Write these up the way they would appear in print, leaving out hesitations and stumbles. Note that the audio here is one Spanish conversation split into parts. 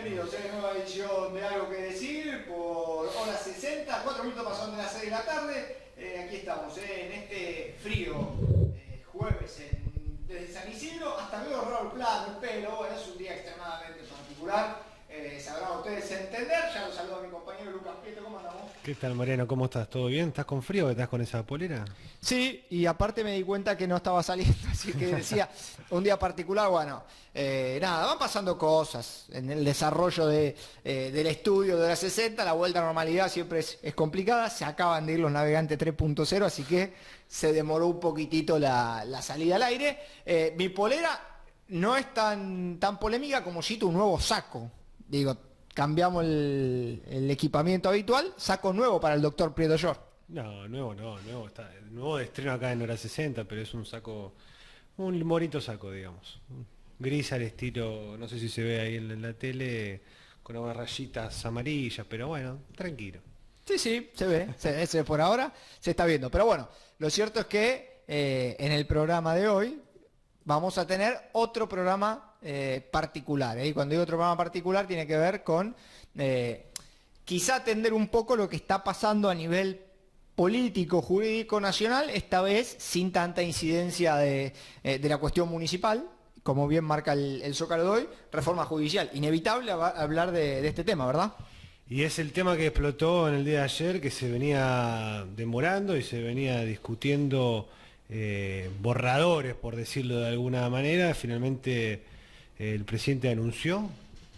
bienvenidos a una nueva edición de Algo que Decir por hora 60, 4 minutos pasando de las 6 de la tarde. Aquí estamos en este frío jueves desde San Isidro hasta luego raro el plano, el pelo. Bueno, es un día extremadamente particular. Sabrán ustedes entender. Ya los saludo a mi compañero Lucas Prieto. ¿Cómo andamos? ¿Qué tal, Mariano? ¿Cómo estás? ¿Todo bien? ¿Estás con frío? ¿Estás con esa polera? Sí, y aparte me di cuenta que no estaba saliendo, así que decía, un día particular, bueno, nada, van pasando cosas en el desarrollo del estudio de la 60, la vuelta a normalidad siempre es complicada, se acaban de ir los navegantes 3.0, así que se demoró un poquitito la salida al aire. Mi polera no es tan polémica como cito un nuevo saco, digo, cambiamos el equipamiento habitual, saco nuevo para el doctor Prieto Short. No, nuevo está. Nuevo de estreno acá en hora 60, pero es un saco, un bonito saco, digamos. Gris al estilo, no sé si se ve ahí en la tele, con unas rayitas amarillas, pero bueno, tranquilo. Sí, se ve, por ahora se está viendo. Pero bueno, lo cierto es que en el programa de hoy vamos a tener otro programa particular. Y cuando digo otro programa particular tiene que ver con quizá atender un poco lo que está pasando a nivel político, jurídico, nacional, esta vez sin tanta incidencia de la cuestión municipal, como bien marca el Zócalo de hoy, reforma judicial. Inevitable hablar de este tema, ¿verdad? Y es el tema que explotó en el día de ayer, que se venía demorando y se venía discutiendo borradores, por decirlo de alguna manera. Finalmente el presidente anunció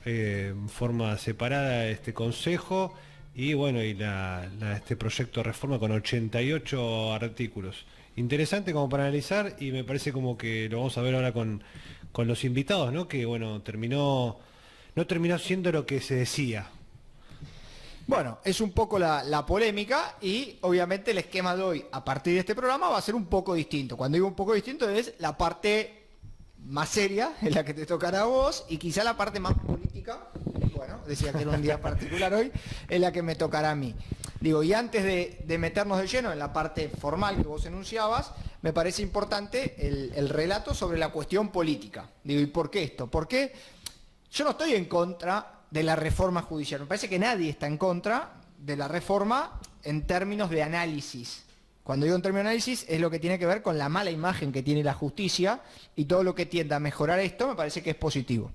en forma separada este consejo y bueno, este proyecto de reforma con 88 artículos. Interesante como para analizar y me parece como que lo vamos a ver ahora con los invitados, ¿no? Que bueno, no terminó siendo lo que se decía. Bueno, es un poco la polémica y obviamente el esquema de hoy a partir de este programa va a ser un poco distinto. Cuando digo un poco distinto es la parte más seria, es la que te tocará a vos, y quizá la parte más política, bueno, decía que era un día particular hoy, es la que me tocará a mí. Digo, y antes de meternos de lleno en la parte formal que vos enunciabas, me parece importante el relato sobre la cuestión política. Digo, ¿y por qué esto? Porque yo no estoy en contra de la reforma judicial. Me parece que nadie está en contra de la reforma en términos de análisis. Cuando digo en términos de análisis es lo que tiene que ver con la mala imagen que tiene la justicia y todo lo que tienda a mejorar esto me parece que es positivo.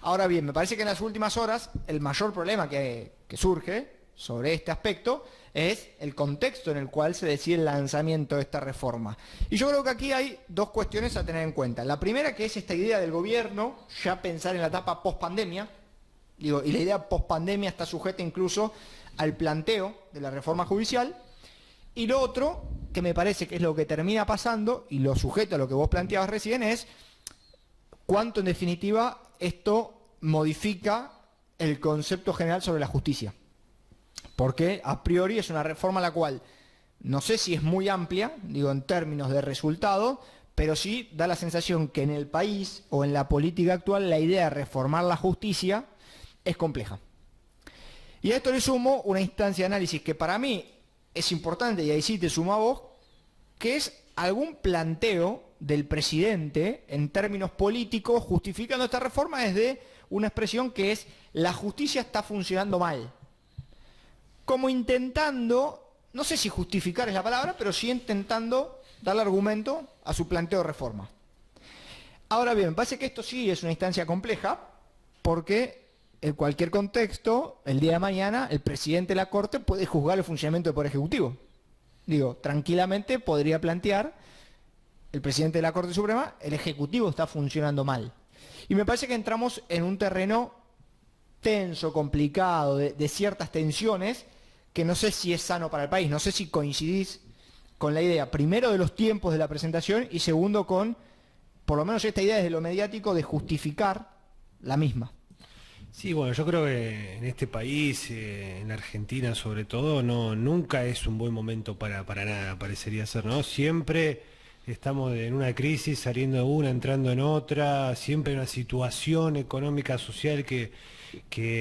Ahora bien, me parece que en las últimas horas el mayor problema que surge sobre este aspecto es el contexto en el cual se decide el lanzamiento de esta reforma. Y yo creo que aquí hay dos cuestiones a tener en cuenta. La primera, que es esta idea del gobierno, ya pensar en la etapa post-pandemia. Digo, y la idea post-pandemia está sujeta incluso al planteo de la reforma judicial. Y lo otro, que me parece que es lo que termina pasando, y lo sujeto a lo que vos planteabas recién, es cuánto en definitiva esto modifica el concepto general sobre la justicia. Porque a priori es una reforma la cual no sé si es muy amplia, digo en términos de resultado, pero sí da la sensación que en el país o en la política actual la idea de reformar la justicia es compleja. Y a esto le sumo una instancia de análisis que para mí es importante, y ahí sí te sumo a vos, que es algún planteo del presidente en términos políticos justificando esta reforma desde una expresión que es la justicia está funcionando mal. Como intentando, no sé si justificar es la palabra, pero sí intentando darle argumento a su planteo de reforma. Ahora bien, me parece que esto sí es una instancia compleja, porque en cualquier contexto, el día de mañana, el presidente de la Corte puede juzgar el funcionamiento del Poder Ejecutivo. Digo, tranquilamente podría plantear el presidente de la Corte Suprema, el Ejecutivo está funcionando mal. Y me parece que entramos en un terreno tenso, complicado, de ciertas tensiones, que no sé si es sano para el país. No sé si coincidís con la idea, primero, de los tiempos de la presentación y segundo, con, por lo menos esta idea desde lo mediático, de justificar la misma. Sí, bueno, yo creo que en este país, en la Argentina sobre todo, nunca es un buen momento para nada, parecería ser, ¿no? Siempre estamos en una crisis, saliendo de una, entrando en otra, siempre hay una situación económica, social que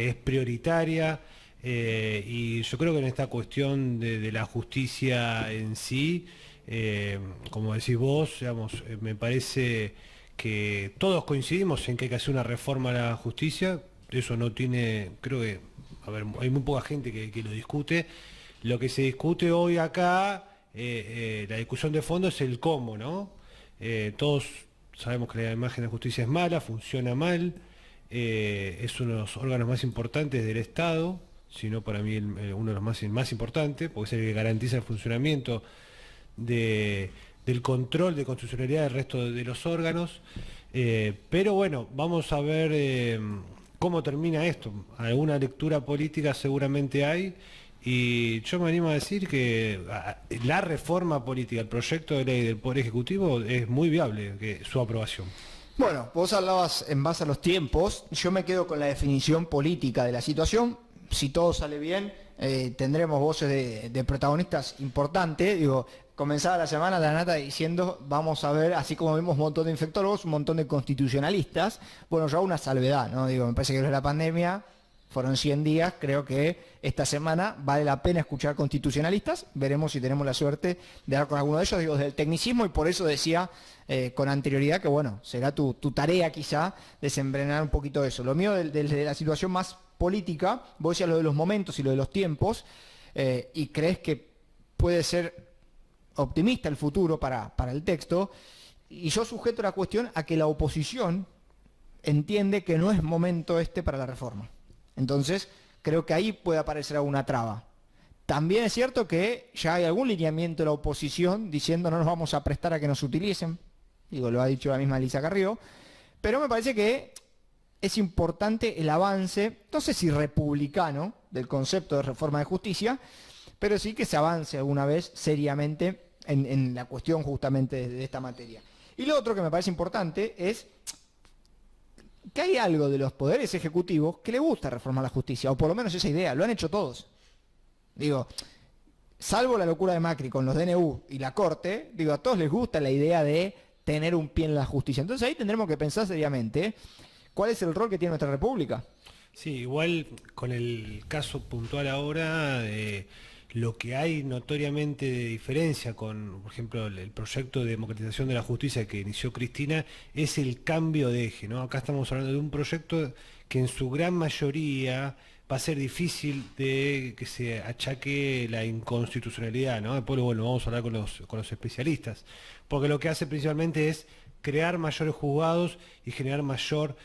es prioritaria, y yo creo que en esta cuestión de la justicia en sí, como decís vos, digamos, me parece que todos coincidimos en que hay que hacer una reforma a la justicia. eso no tiene, creo que, a ver, hay muy poca gente que lo discute. Lo que se discute hoy acá, la discusión de fondo es el cómo, ¿no? Todos sabemos que la imagen de justicia es mala, funciona mal, es uno de los órganos más importantes del Estado, sino para mí uno de los más importantes, porque es el que garantiza el funcionamiento del control de constitucionalidad del resto de los órganos. Pero bueno, vamos a ver cómo termina esto. Alguna lectura política seguramente hay, y yo me animo a decir que la reforma política, el proyecto de ley del Poder Ejecutivo es muy viable su aprobación. Bueno, vos hablabas en base a los tiempos, yo me quedo con la definición política de la situación. Si todo sale bien, tendremos voces de protagonistas importantes. Digo, comenzaba la semana la nata diciendo, vamos a ver, así como vimos un montón de infectólogos, un montón de constitucionalistas. Bueno, yo hago una salvedad, ¿no? Digo, me parece que la pandemia fueron 100 días, creo que esta semana vale la pena escuchar constitucionalistas, veremos si tenemos la suerte de hablar con alguno de ellos, digo, desde el tecnicismo, y por eso decía con anterioridad que, bueno, será tu tarea quizá desenvenenar un poquito eso. Lo mío de la situación más política, vos decías lo de los momentos y lo de los tiempos, y crees que puede ser optimista el futuro para el texto, y yo sujeto la cuestión a que la oposición entiende que no es momento para la reforma. Entonces, creo que ahí puede aparecer alguna traba. También es cierto que ya hay algún lineamiento de la oposición diciendo no nos vamos a prestar a que nos utilicen. Digo, lo ha dicho la misma Elisa Carrió. Pero me parece que es importante el avance, no sé si republicano, del concepto de reforma de justicia, pero sí que se avance alguna vez seriamente en la cuestión justamente de esta materia. Y lo otro que me parece importante es que hay algo de los poderes ejecutivos que le gusta reformar la justicia, o por lo menos esa idea, lo han hecho todos. Digo, salvo la locura de Macri con los DNU y la Corte, digo, a todos les gusta la idea de tener un pie en la justicia. Entonces ahí tendremos que pensar seriamente cuál es el rol que tiene nuestra República. Sí, igual con el caso puntual ahora, lo que hay notoriamente de diferencia con, por ejemplo, el proyecto de democratización de la justicia que inició Cristina, es el cambio de eje, ¿no? Acá estamos hablando de un proyecto que en su gran mayoría va a ser difícil de que se achaque la inconstitucionalidad, ¿no? Después, bueno, vamos a hablar con los especialistas, porque lo que hace principalmente es crear mayores juzgados y generar mayor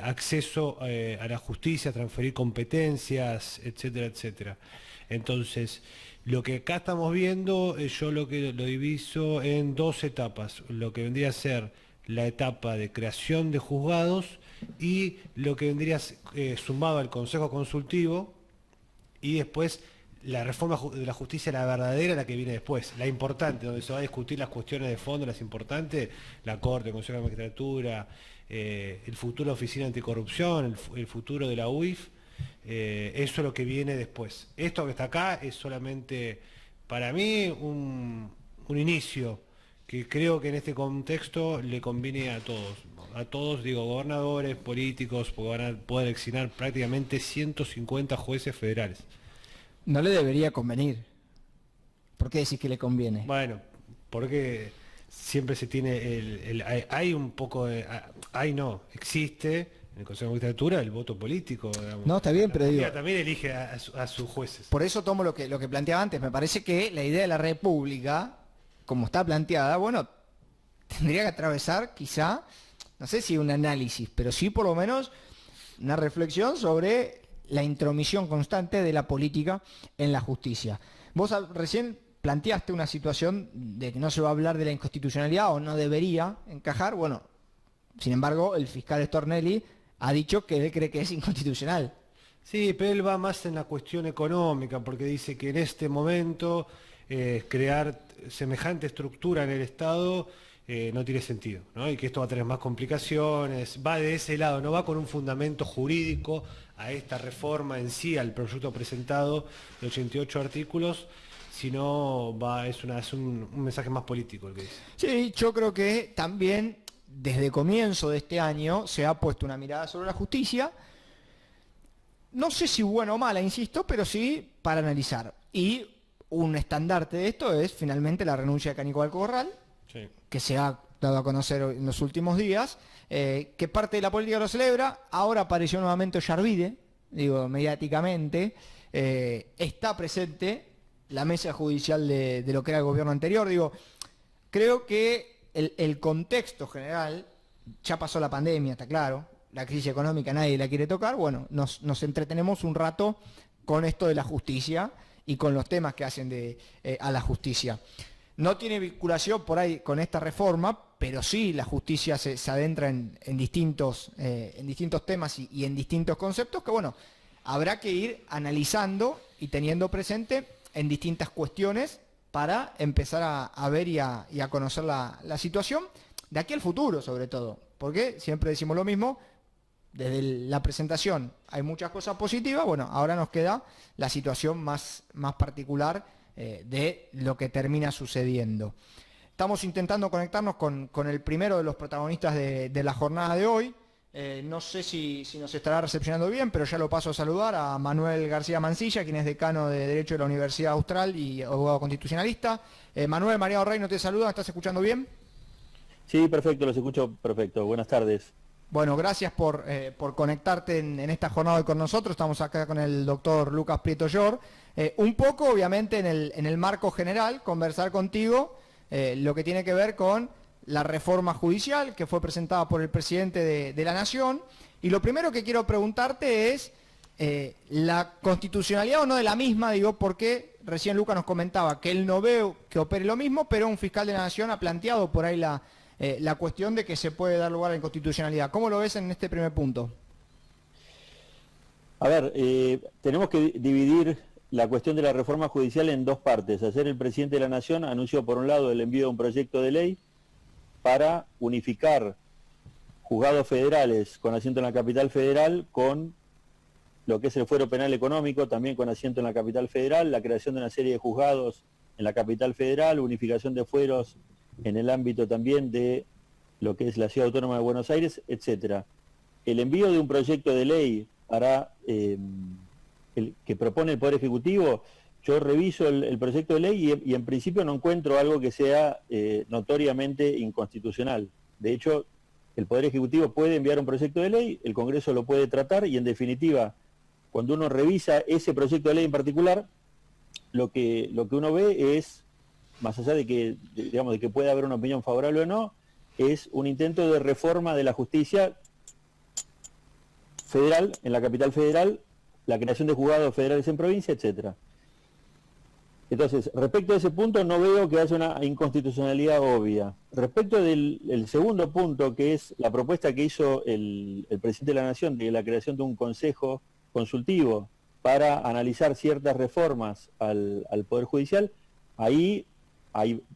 acceso a la justicia, transferir competencias, etcétera, etcétera. Entonces, lo que acá estamos viendo, yo lo diviso en dos etapas, lo que vendría a ser la etapa de creación de juzgados y lo que vendría sumado al Consejo Consultivo, y después la reforma de la justicia, la verdadera, la que viene después, la importante, donde se va a discutir las cuestiones de fondo, las importantes, la Corte, el Consejo de la Magistratura, el futuro de la Oficina Anticorrupción, el futuro de la UIF. Eso es lo que viene después. Esto que está acá es solamente, para mí, un inicio que creo que en este contexto le conviene a todos, digo, gobernadores, políticos, porque van a poder designar prácticamente 150 jueces federales. No le debería convenir. ¿Por qué decís que le conviene? Bueno, porque siempre se tiene hay un poco de, existe en el Consejo de Magistratura el voto político, digamos. No, está bien, pero digo, también elige a sus jueces. por eso tomo lo que planteaba antes. Me parece que la idea de la República, como está planteada, bueno, tendría que atravesar quizá, no sé si un análisis, pero sí por lo menos una reflexión sobre la intromisión constante de la política en la justicia. Vos recién planteaste una situación de que no se va a hablar de la inconstitucionalidad o no debería encajar. Bueno, sin embargo, el fiscal Stornelli ha dicho que él cree que es inconstitucional. Sí, pero él va más en la cuestión económica, porque dice que en este momento crear semejante estructura en el Estado no tiene sentido, ¿no? Y que esto va a tener más complicaciones, va de ese lado, no va con un fundamento jurídico a esta reforma en sí, al proyecto presentado de 88 artículos, sino es un mensaje más político el que dice. Sí, yo creo que también desde comienzo de este año se ha puesto una mirada sobre la justicia, no sé si buena o mala, insisto, pero sí para analizar. Y un estandarte de esto es finalmente la renuncia de Cánico Alcobarral, sí, que se ha dado a conocer en los últimos días, que parte de la política lo celebra. Ahora apareció nuevamente Ollarvide, digo, mediáticamente. Está presente la mesa judicial de lo que era el gobierno anterior. Digo, creo que el contexto general, ya pasó la pandemia, está claro, la crisis económica nadie la quiere tocar. Bueno, nos entretenemos un rato con esto de la justicia y con los temas que hacen a la justicia. No tiene vinculación por ahí con esta reforma, pero sí la justicia se adentra en distintos temas y en distintos conceptos que, bueno, habrá que ir analizando y teniendo presente en distintas cuestiones para empezar a ver y a conocer la situación de aquí al futuro, sobre todo. Porque siempre decimos lo mismo, desde la presentación hay muchas cosas positivas, bueno, ahora nos queda la situación más particular de lo que termina sucediendo. Estamos intentando conectarnos con el primero de los protagonistas de la jornada de hoy. No sé si nos estará recepcionando bien, pero ya lo paso a saludar a Manuel García Mancilla, quien es decano de Derecho de la Universidad Austral y abogado constitucionalista. Manuel, Mariano Reino te saluda, ¿estás escuchando bien? Sí, perfecto, los escucho perfecto. Buenas tardes. Bueno, gracias por conectarte en esta jornada hoy con nosotros. Estamos acá con el doctor Lucas Prieto Llor. Un poco, obviamente, en el marco general, conversar contigo lo que tiene que ver con la reforma judicial que fue presentada por el presidente de la Nación. Y lo primero que quiero preguntarte es la constitucionalidad o no de la misma, digo, porque recién Lucas nos comentaba que él no ve que opere lo mismo, pero un fiscal de la Nación ha planteado por ahí la cuestión de que se puede dar lugar a la inconstitucionalidad. ¿Cómo lo ves en este primer punto? A ver, tenemos que dividir la cuestión de la reforma judicial en dos partes. Ayer el presidente de la Nación anunció, por un lado, el envío de un proyecto de ley para unificar juzgados federales con asiento en la capital federal con lo que es el fuero penal económico, también con asiento en la capital federal, la creación de una serie de juzgados en la capital federal, unificación de fueros en el ámbito también de lo que es la Ciudad Autónoma de Buenos Aires, etcétera. El envío de un proyecto de ley para el que propone el Poder Ejecutivo, yo reviso el proyecto de ley y en principio no encuentro algo que sea notoriamente inconstitucional. De hecho, el Poder Ejecutivo puede enviar un proyecto de ley, el Congreso lo puede tratar y en definitiva, cuando uno revisa ese proyecto de ley en particular, lo que uno ve es, más allá de que, digamos, de que pueda haber una opinión favorable o no, es un intento de reforma de la justicia federal, en la capital federal, la creación de juzgados federales en provincia, etcétera. Entonces, respecto a ese punto no veo que haya una inconstitucionalidad obvia. Respecto del segundo punto, que es la propuesta que hizo el presidente de la Nación de la creación de un consejo consultivo para analizar ciertas reformas al Poder Judicial, ahí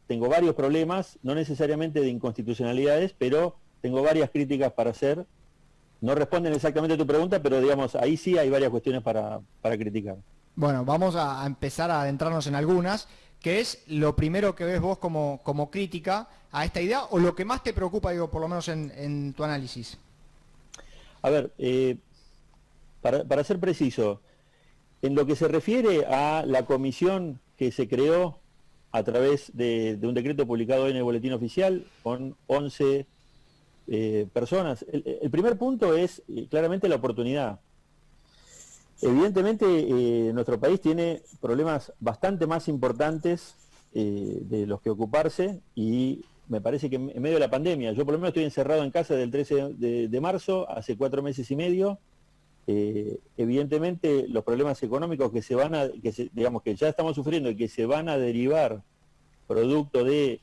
tengo varios problemas, no necesariamente de inconstitucionalidades, pero tengo varias críticas para hacer. No responden exactamente a tu pregunta, pero digamos, ahí sí hay varias cuestiones para criticar. Bueno, vamos a empezar a adentrarnos en algunas, que es lo primero que ves vos como crítica a esta idea, o lo que más te preocupa, digo, por lo menos en tu análisis. A ver, para ser preciso, en lo que se refiere a la comisión que se creó a través de un decreto publicado hoy en el Boletín Oficial, con 11 personas, el primer punto es claramente la oportunidad. Evidentemente, nuestro país tiene problemas bastante más importantes de los que ocuparse y me parece que en medio de la pandemia, yo por lo menos estoy encerrado en casa del 13 de marzo, hace 4 meses y medio, evidentemente los problemas económicos que digamos que ya estamos sufriendo y que se van a derivar producto de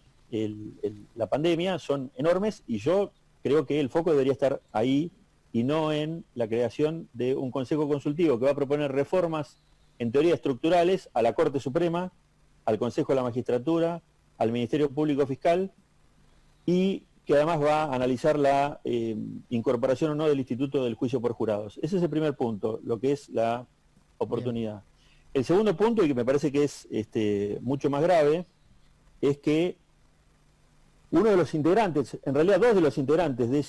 la pandemia son enormes y yo creo que el foco debería estar ahí y no en la creación de un Consejo Consultivo que va a proponer reformas, en teoría estructurales, a la Corte Suprema, al Consejo de la Magistratura, al Ministerio Público Fiscal, y que además va a analizar la incorporación o no del Instituto del Juicio por Jurados. Ese es el primer punto, lo que es la oportunidad. Bien. El segundo punto, y que me parece que es mucho más grave, es que uno de los integrantes, en realidad dos de los integrantes de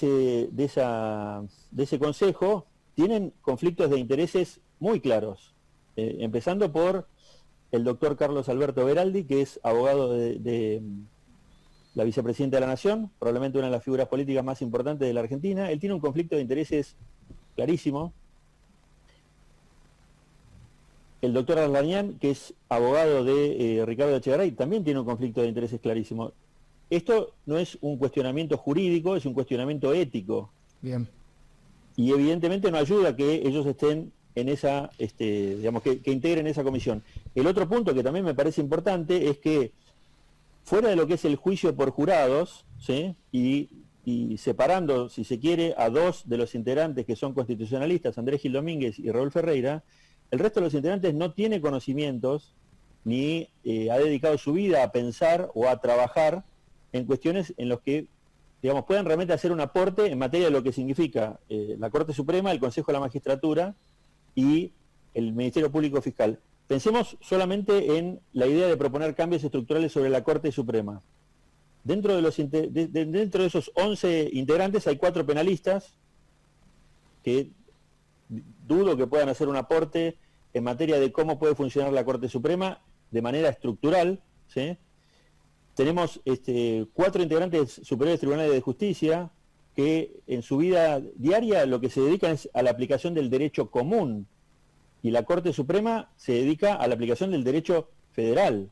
ese consejo tienen conflictos de intereses muy claros, empezando por el doctor Carlos Alberto Beraldi, que es abogado de la vicepresidenta de la Nación, probablemente una de las figuras políticas más importantes de la Argentina. Él tiene un conflicto de intereses clarísimo. El doctor Arlanian, que es abogado de Ricardo Echegaray, también tiene un conflicto de intereses clarísimo. Esto no es un cuestionamiento jurídico, es un cuestionamiento ético. Bien. Y evidentemente no ayuda que ellos estén en esa, digamos, que integren esa comisión. El otro punto que también me parece importante es que fuera de lo que es el juicio por jurados, ¿sí? y separando, si se quiere, a dos de los integrantes que son constitucionalistas, Andrés Gil Domínguez y Raúl Ferreira, el resto de los integrantes no tiene conocimientos ni ha dedicado su vida a pensar o a trabajar en cuestiones en los que, digamos, puedan realmente hacer un aporte en materia de lo que significa la Corte Suprema, el Consejo de la Magistratura y el Ministerio Público Fiscal. Pensemos solamente en la idea de proponer cambios estructurales sobre la Corte Suprema. Dentro de esos 11 integrantes hay 4 penalistas que dudo que puedan hacer un aporte en materia de cómo puede funcionar la Corte Suprema de manera estructural, ¿sí? Tenemos 4 integrantes superiores tribunales de justicia que en su vida diaria lo que se dedican es a la aplicación del derecho común, y la Corte Suprema se dedica a la aplicación del derecho federal.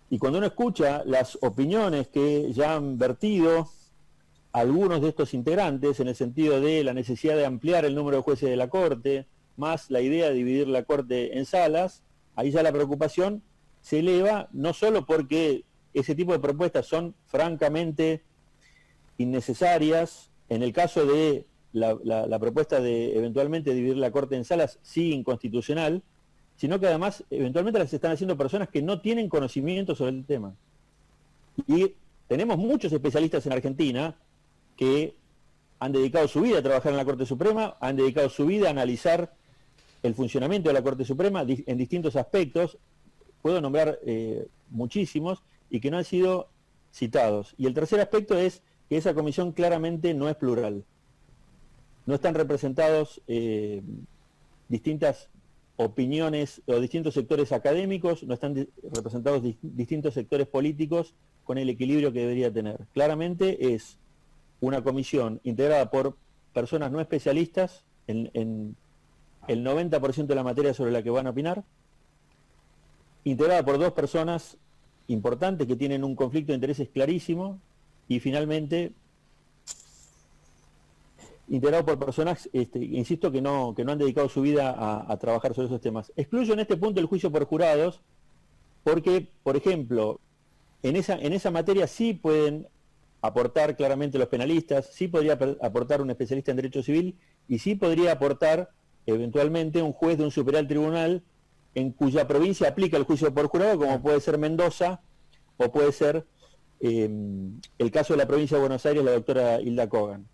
Y cuando uno escucha las opiniones que ya han vertido algunos de estos integrantes en el sentido de la necesidad de ampliar el número de jueces de la Corte, más la idea de dividir la Corte en salas, ahí ya la preocupación se eleva, no solo porque ese tipo de propuestas son francamente innecesarias, en el caso de la propuesta de eventualmente dividir la Corte en salas, sí inconstitucional, sino que además eventualmente las están haciendo personas que no tienen conocimiento sobre el tema. Y tenemos muchos especialistas en Argentina que han dedicado su vida a trabajar en la Corte Suprema, han dedicado su vida a analizar el funcionamiento de la Corte Suprema en distintos aspectos, puedo nombrar muchísimos, y que no han sido citados. Y el tercer aspecto es que esa comisión claramente no es plural. No están representados distintas opiniones o distintos sectores académicos, no están representados distintos sectores políticos con el equilibrio que debería tener. Claramente es una comisión integrada por personas no especialistas en el 90% de la materia sobre la que van a opinar, integrada por 2 personas importantes que tienen un conflicto de intereses clarísimo, y finalmente integrado por personas, insisto, que no han dedicado su vida a trabajar sobre esos temas. Excluyo en este punto el juicio por jurados, porque, por ejemplo, en esa materia sí pueden aportar claramente los penalistas, sí podría aportar un especialista en derecho civil, y sí podría aportar eventualmente un juez de un superior tribunal en cuya provincia aplica el juicio por jurado, como puede ser Mendoza, o puede ser el caso de la provincia de Buenos Aires, la doctora Hilda Kogan.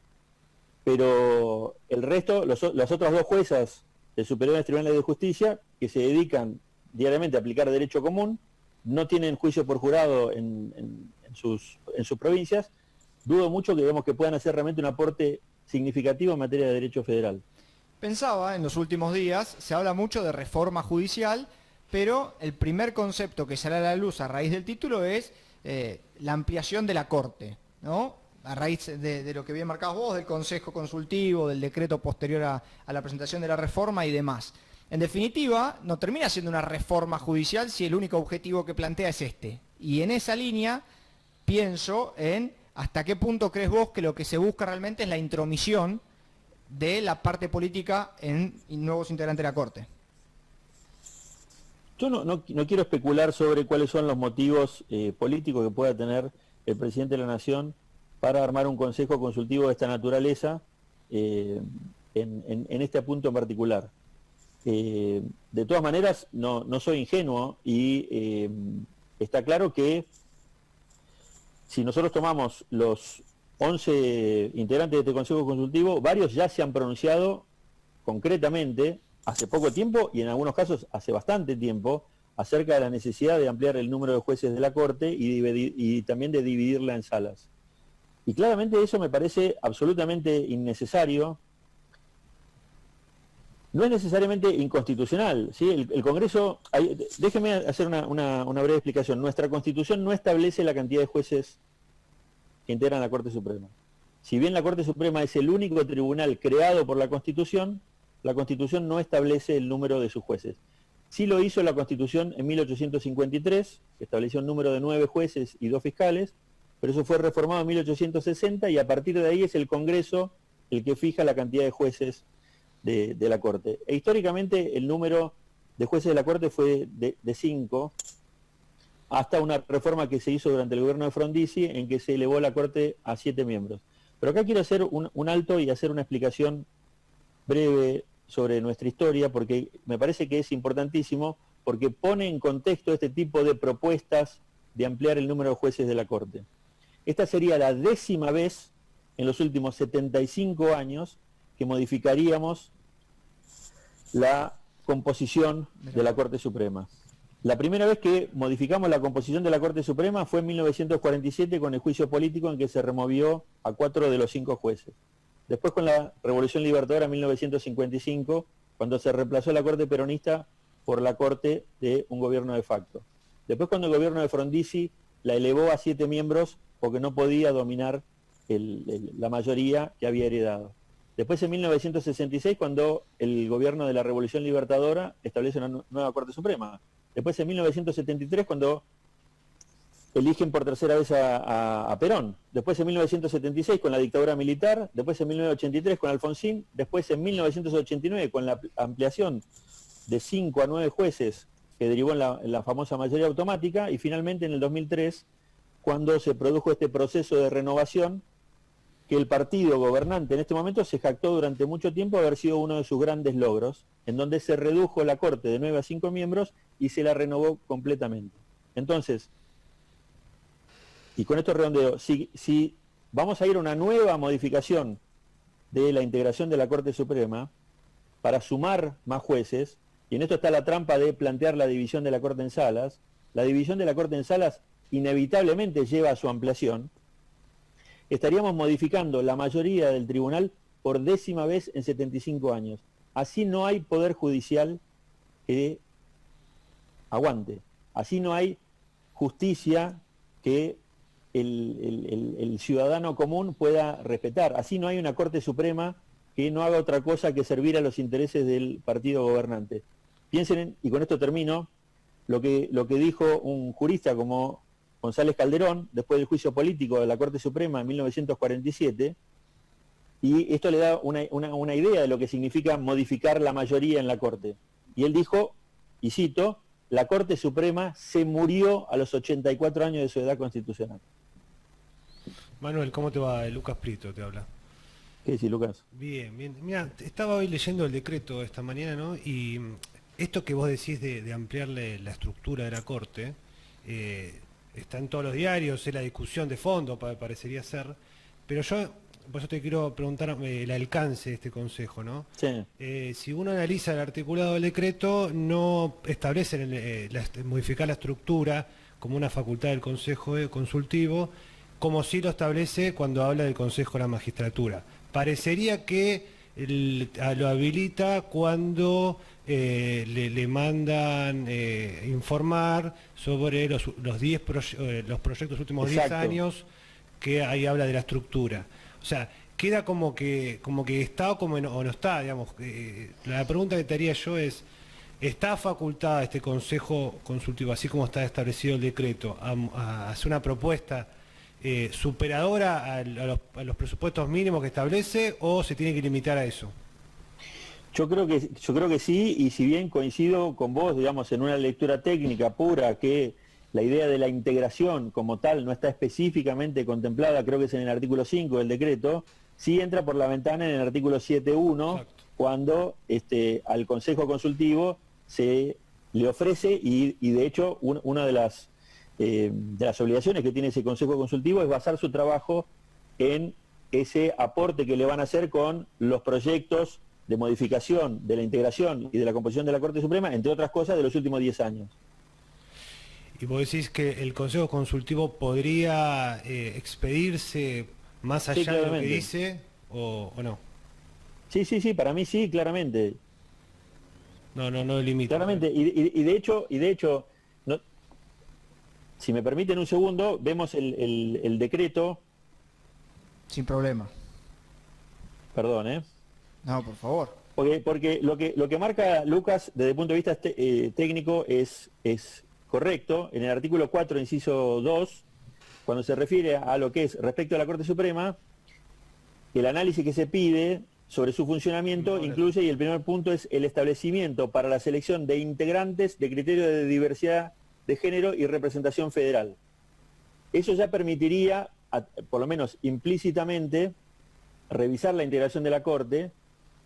Pero el resto, las otras 2 juezas de superiores tribunales de justicia, que se dedican diariamente a aplicar derecho común, no tienen juicio por jurado en sus provincias. Dudo mucho que vemos que puedan hacer realmente un aporte significativo en materia de derecho federal. Pensaba, en los últimos días, se habla mucho de reforma judicial, pero el primer concepto que sale a la luz a raíz del título es la ampliación de la Corte, ¿no? A raíz de lo que bien marcabas vos, del Consejo Consultivo, del decreto posterior a la presentación de la reforma y demás. En definitiva, no termina siendo una reforma judicial si el único objetivo que plantea es este. Y en esa línea pienso en hasta qué punto crees vos que lo que se busca realmente es la intromisión de la parte política en nuevos integrantes de la Corte. Yo no quiero especular sobre cuáles son los motivos políticos que pueda tener el presidente de la Nación para armar un consejo consultivo de esta naturaleza en este punto en particular. De todas maneras, no soy ingenuo y está claro que si nosotros tomamos los 11 integrantes de este consejo consultivo, varios ya se han pronunciado concretamente hace poco tiempo y en algunos casos hace bastante tiempo acerca de la necesidad de ampliar el número de jueces de la Corte y también de dividirla en salas. Y claramente eso me parece absolutamente innecesario. No es necesariamente inconstitucional, ¿sí? El Congreso, déjeme hacer una breve explicación. Nuestra Constitución no establece la cantidad de jueces que integran la Corte Suprema. Si bien la Corte Suprema es el único tribunal creado por la Constitución no establece el número de sus jueces. Sí lo hizo la Constitución en 1853, que estableció un número de 9 jueces y 2 fiscales, pero eso fue reformado en 1860 y a partir de ahí es el Congreso el que fija la cantidad de jueces de la Corte. E históricamente el número de jueces de la Corte fue de 5, hasta una reforma que se hizo durante el gobierno de Frondizi, en que se elevó la Corte a 7 miembros. Pero acá quiero hacer un alto y hacer una explicación breve sobre nuestra historia, porque me parece que es importantísimo, porque pone en contexto este tipo de propuestas de ampliar el número de jueces de la Corte. Esta sería la 10ª vez en los últimos 75 años que modificaríamos la composición de la Corte Suprema. La primera vez que modificamos la composición de la Corte Suprema fue en 1947 con el juicio político en que se removió a 4 de los 5 jueces. Después con la Revolución Libertadora en 1955, cuando se reemplazó la Corte peronista por la Corte de un gobierno de facto. Después cuando el gobierno de Frondizi la elevó a 7 miembros porque no podía dominar la mayoría que había heredado. Después en 1966 cuando el gobierno de la Revolución Libertadora establece una nueva Corte Suprema. Después en 1973 cuando eligen por tercera vez a Perón. Después en 1976 con la dictadura militar. Después en 1983 con Alfonsín. Después en 1989 con la ampliación de 5 a 9 jueces que derivó en la famosa mayoría automática. Y finalmente en el 2003 cuando se produjo este proceso de renovación que el partido gobernante en este momento se jactó durante mucho tiempo haber sido uno de sus grandes logros, en donde se redujo la Corte de 9 a 5 miembros y se la renovó completamente. Entonces, y con esto redondeo, si vamos a ir a una nueva modificación de la integración de la Corte Suprema para sumar más jueces, y en esto está la trampa de plantear la división de la Corte en salas, la división de la Corte en salas inevitablemente lleva a su ampliación, estaríamos modificando la mayoría del tribunal por 10ª vez en 75 años. Así no hay poder judicial que aguante. Así no hay justicia que el ciudadano común pueda respetar. Así no hay una Corte Suprema que no haga otra cosa que servir a los intereses del partido gobernante. Piensen, y con esto termino, lo que dijo un jurista como González Calderón, después del juicio político de la Corte Suprema en 1947, y esto le da una idea de lo que significa modificar la mayoría en la Corte. Y él dijo, y cito, la Corte Suprema se murió a los 84 años de su edad constitucional. Manuel, ¿cómo te va? Lucas Prieto te habla. ¿Qué decís, Lucas? Bien, bien. Mira, estaba hoy leyendo el decreto esta mañana, ¿no? Y esto que vos decís de ampliarle la estructura de la Corte, está en todos los diarios, es la discusión de fondo, parecería ser, pero yo, por eso te quiero preguntar el alcance de este consejo, ¿no? Sí. Si uno analiza el articulado del decreto, no establece modificar la estructura como una facultad del Consejo Consultivo, como sí lo establece cuando habla del Consejo de la Magistratura. Parecería que lo habilita cuando le mandan informar sobre los proyectos últimos 10 años, que ahí habla de la estructura. O sea, queda como que está o no está, digamos. La pregunta que te haría yo es, ¿está facultada este Consejo Consultivo, así como está establecido el decreto, a hacer una propuesta superadora a los presupuestos mínimos que establece, o se tiene que limitar a eso? Yo creo que sí, y si bien coincido con vos, digamos, en una lectura técnica pura, que la idea de la integración como tal no está específicamente contemplada, creo que es en el artículo 5 del decreto, sí entra por la ventana en el artículo 7.1, cuando al Consejo Consultivo se le ofrece, y de hecho una de las obligaciones que tiene ese Consejo Consultivo es basar su trabajo en ese aporte que le van a hacer con los proyectos de modificación, de la integración y de la composición de la Corte Suprema, entre otras cosas, de los últimos 10 años. ¿Y vos decís que el Consejo Consultivo podría expedirse más allá de lo que dice o no? Sí, para mí sí, claramente. No limita. Claramente, y de hecho, no, si me permiten un segundo, vemos el decreto sin problema. Perdón, ¿eh? No, por favor. Porque lo que marca Lucas desde el punto de vista técnico es correcto. En el artículo 4, inciso 2, cuando se refiere a lo que es respecto a la Corte Suprema, el análisis que se pide sobre su funcionamiento incluye, y el primer punto es el establecimiento para la selección de integrantes de criterio de diversidad de género y representación federal. Eso ya permitiría, por lo menos implícitamente, revisar la integración de la Corte.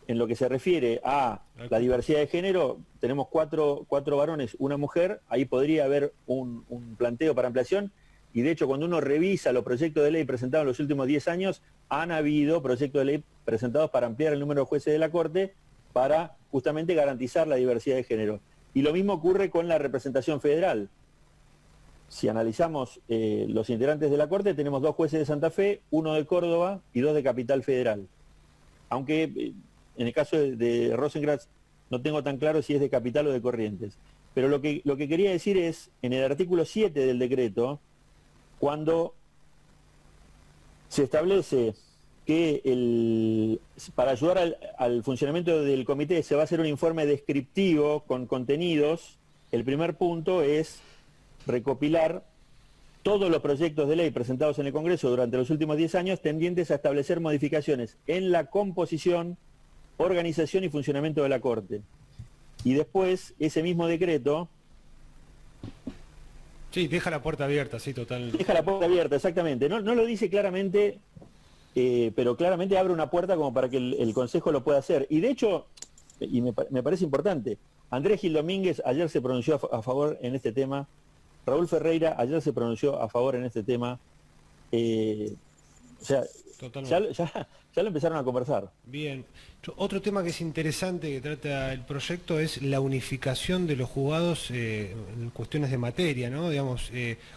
En lo que se refiere a la diversidad de género, tenemos cuatro varones, una mujer, ahí podría haber un planteo para ampliación, y de hecho cuando uno revisa los proyectos de ley presentados en los últimos 10 años, han habido proyectos de ley presentados para ampliar el número de jueces de la Corte para justamente garantizar la diversidad de género. Y lo mismo ocurre con la representación federal. Si analizamos los integrantes de la Corte, tenemos 2 jueces de Santa Fe, 1 de Córdoba y 2 de Capital Federal. Aunque en el caso de Rosenkrantz no tengo tan claro si es de Capital o de Corrientes. Pero lo que quería decir es, en el artículo 7 del decreto, cuando se establece que para ayudar al funcionamiento del comité se va a hacer un informe descriptivo con contenidos, el primer punto es recopilar todos los proyectos de ley presentados en el Congreso durante los últimos 10 años tendientes a establecer modificaciones en la composición, organización y funcionamiento de la Corte. Y después, ese mismo decreto... Sí, deja la puerta abierta, sí, total. Deja la puerta abierta, exactamente. No lo dice claramente, pero claramente abre una puerta como para que el Consejo lo pueda hacer. Y de hecho, y me parece importante, Andrés Gil Domínguez ayer se pronunció a favor en este tema, Raúl Ferreira ayer se pronunció a favor en este tema, o sea, ya lo empezaron a conversar. Bien. Otro tema que es interesante que trata el proyecto es la unificación de los juzgados en cuestiones de materia, ¿no? Digamos,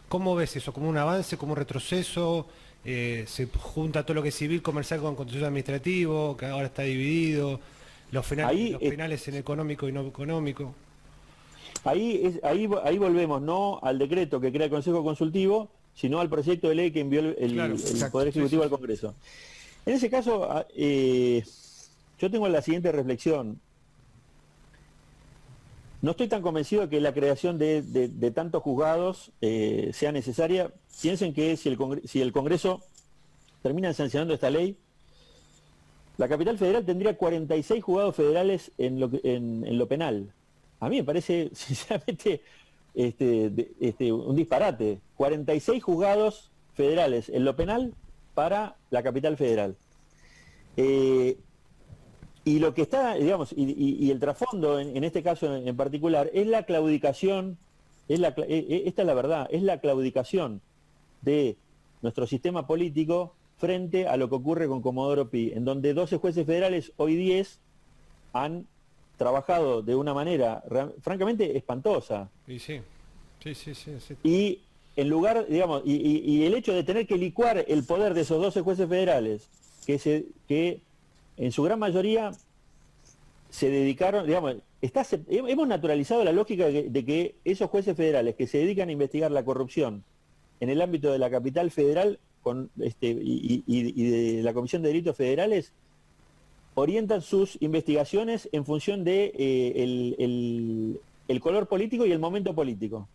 ¿cómo ves eso? ¿Como un avance, como un retroceso? ¿Se junta todo lo que es civil, comercial con contencioso administrativo, que ahora está dividido? Los penales en económico y no económico. Ahí volvemos, no al decreto que crea el Consejo Consultivo, sino al proyecto de ley que envió el Poder Ejecutivo al Congreso. En ese caso, yo tengo la siguiente reflexión. No estoy tan convencido de que la creación de tantos juzgados sea necesaria. Piensen que si el Congreso termina sancionando esta ley, la capital federal tendría 46 juzgados federales en lo penal. A mí me parece, sinceramente, un disparate. 46 juzgados federales en lo penal para la capital federal. Y lo que está, digamos, y el trasfondo en este caso en particular es la claudicación, esta es la verdad, es la claudicación de nuestro sistema político frente a lo que ocurre con Comodoro Pi, en donde 12 jueces federales, hoy 10, han trabajado de una manera francamente espantosa. Sí. Y en lugar, digamos, y el hecho de tener que licuar el poder de esos 12 jueces federales, que en su gran mayoría se dedicaron, digamos, hemos naturalizado la lógica de que esos jueces federales que se dedican a investigar la corrupción en el ámbito de la capital federal y de la Comisión de Delitos Federales orientan sus investigaciones en función de el color político y el momento político.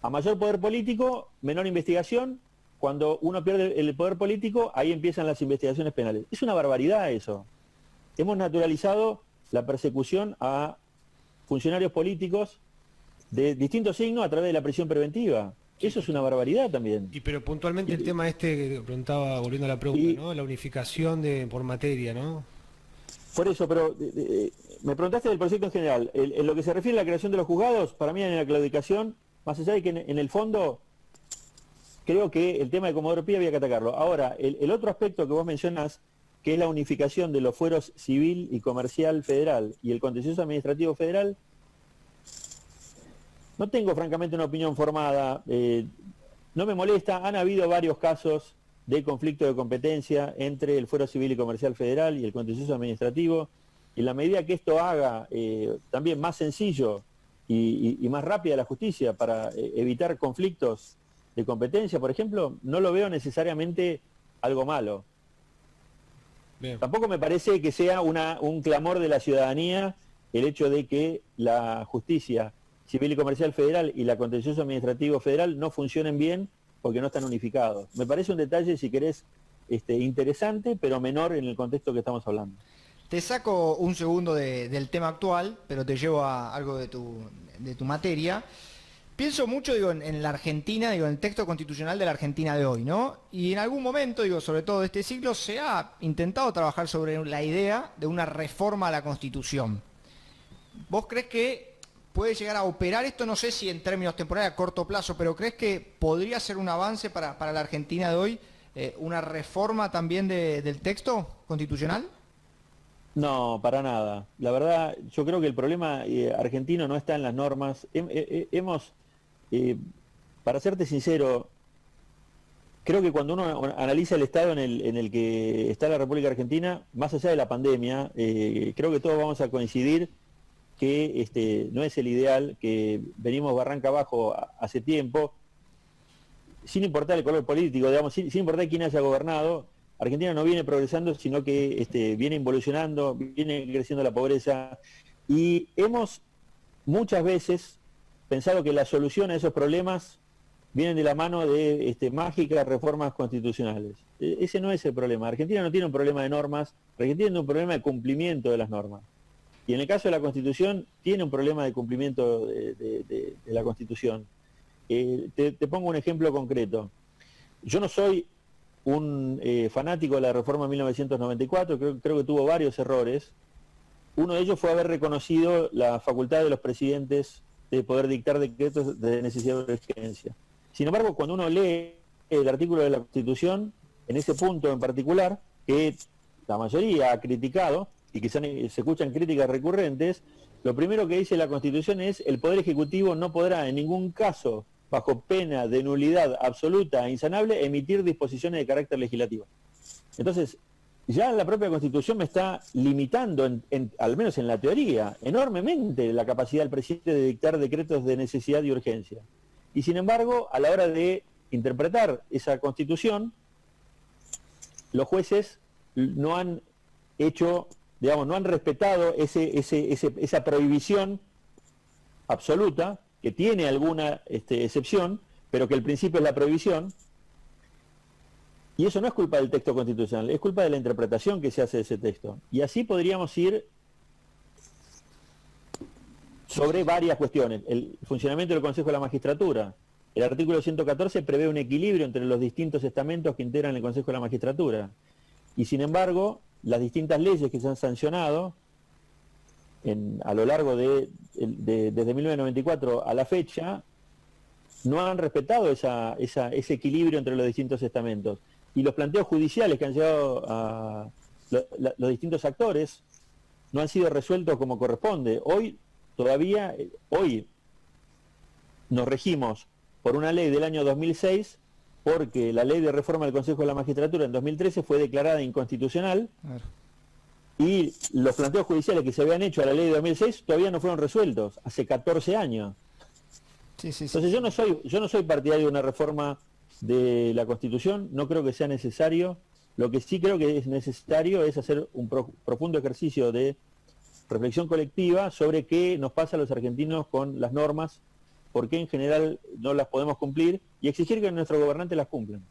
A mayor poder político, menor investigación. Cuando uno pierde el poder político, ahí empiezan las investigaciones penales. Es una barbaridad eso. Hemos naturalizado la persecución a funcionarios políticos de distintos signos a través de la prisión preventiva. Eso es una barbaridad también. Pero puntualmente el tema que preguntaba, volviendo a la pregunta, ¿no? La unificación por materia, ¿no? Por eso, pero me preguntaste del proyecto en general. En lo que se refiere a la creación de los juzgados, para mí en la claudicación, más allá de que en el fondo creo que el tema de Comodoro Pi había que atacarlo. Ahora, el otro aspecto que vos mencionás, que es la unificación de los fueros civil y comercial federal y el contencioso administrativo federal, no tengo francamente una opinión formada, no me molesta, han habido varios casos de conflicto de competencia entre el fuero civil y comercial federal y el contencioso administrativo, y en la medida que esto haga también más sencillo y más rápida la justicia para evitar conflictos de competencia, por ejemplo, no lo veo necesariamente algo malo. Bien. Tampoco me parece que sea un clamor de la ciudadanía el hecho de que la justicia civil y comercial federal y la contencioso administrativo federal no funcionen bien porque no están unificados. Me parece un detalle, si querés, interesante, pero menor en el contexto que estamos hablando. Te saco un segundo del tema actual, pero te llevo a algo de tu materia. Pienso mucho, digo, en la Argentina, digo, en el texto constitucional de la Argentina de hoy, ¿no? Y en algún momento, digo, sobre todo de este siglo, se ha intentado trabajar sobre la idea de una reforma a la Constitución. ¿Vos crees que puede llegar a operar esto? No sé si en términos temporales a corto plazo, pero ¿crees que podría ser un avance para la Argentina de hoy, una reforma también del texto constitucional? No, para nada. La verdad, yo creo que el problema argentino no está en las normas. Para serte sincero, creo que cuando uno analiza el estado en el que está la República Argentina, más allá de la pandemia, creo que todos vamos a coincidir que no es el ideal, que venimos barranca abajo hace tiempo, sin importar el color político, digamos, sin importar quién haya gobernado. Argentina no viene progresando, sino que viene involucionando, viene creciendo la pobreza, y hemos muchas veces pensado que la solución a esos problemas vienen de la mano de mágicas reformas constitucionales. Ese no es el problema. Argentina no tiene un problema de normas, Argentina tiene un problema de cumplimiento de las normas. Y en el caso de la Constitución, tiene un problema de cumplimiento de la Constitución. Te pongo un ejemplo concreto. Yo no soy un fanático de la reforma de 1994, creo que tuvo varios errores. Uno de ellos fue haber reconocido la facultad de los presidentes de poder dictar decretos de necesidad de urgencia. Sin embargo, cuando uno lee el artículo de la Constitución, en ese punto en particular, que la mayoría ha criticado, y que se escuchan críticas recurrentes, lo primero que dice la Constitución es: el Poder Ejecutivo no podrá en ningún caso, bajo pena de nulidad absoluta e insanable, emitir disposiciones de carácter legislativo. Entonces, ya la propia Constitución me está limitando, al menos en la teoría, enormemente la capacidad del presidente de dictar decretos de necesidad y urgencia. Y sin embargo, a la hora de interpretar esa Constitución, los jueces no han hecho, digamos, no han respetado esa prohibición absoluta, que tiene alguna excepción, pero que el principio es la prohibición. Y eso no es culpa del texto constitucional, es culpa de la interpretación que se hace de ese texto. Y así podríamos ir sobre varias cuestiones. El funcionamiento del Consejo de la Magistratura. El artículo 114 prevé un equilibrio entre los distintos estamentos que integran el Consejo de la Magistratura. Y sin embargo, las distintas leyes que se han sancionado a lo largo desde 1994 a la fecha, no han respetado ese equilibrio entre los distintos estamentos. Y los planteos judiciales que han llegado a los distintos actores no han sido resueltos como corresponde. Hoy nos regimos por una ley del año 2006, porque la ley de reforma del Consejo de la Magistratura en 2013 fue declarada inconstitucional. Claro. Y los planteos judiciales que se habían hecho a la ley de 2006 todavía no fueron resueltos, hace 14 años. Sí. Entonces yo no soy partidario de una reforma de la Constitución, no creo que sea necesario. Lo que sí creo que es necesario es hacer un profundo ejercicio de reflexión colectiva sobre qué nos pasa a los argentinos con las normas, por qué en general no las podemos cumplir, y exigir que nuestros gobernantes las cumplan.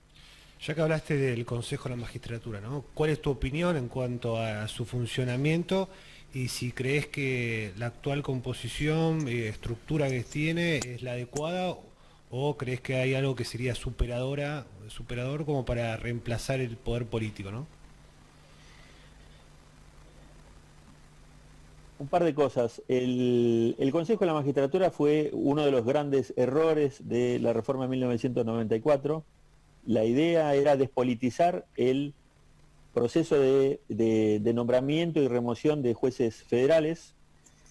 Ya que hablaste del Consejo de la Magistratura, ¿no? ¿Cuál es tu opinión en cuanto a su funcionamiento y si crees que la actual composición, estructura que tiene es la adecuada, o crees que hay algo que sería superador como para reemplazar el poder político, ¿no? Un par de cosas. El Consejo de la Magistratura fue uno de los grandes errores de la reforma de 1994. La idea era despolitizar el proceso de nombramiento y remoción de jueces federales,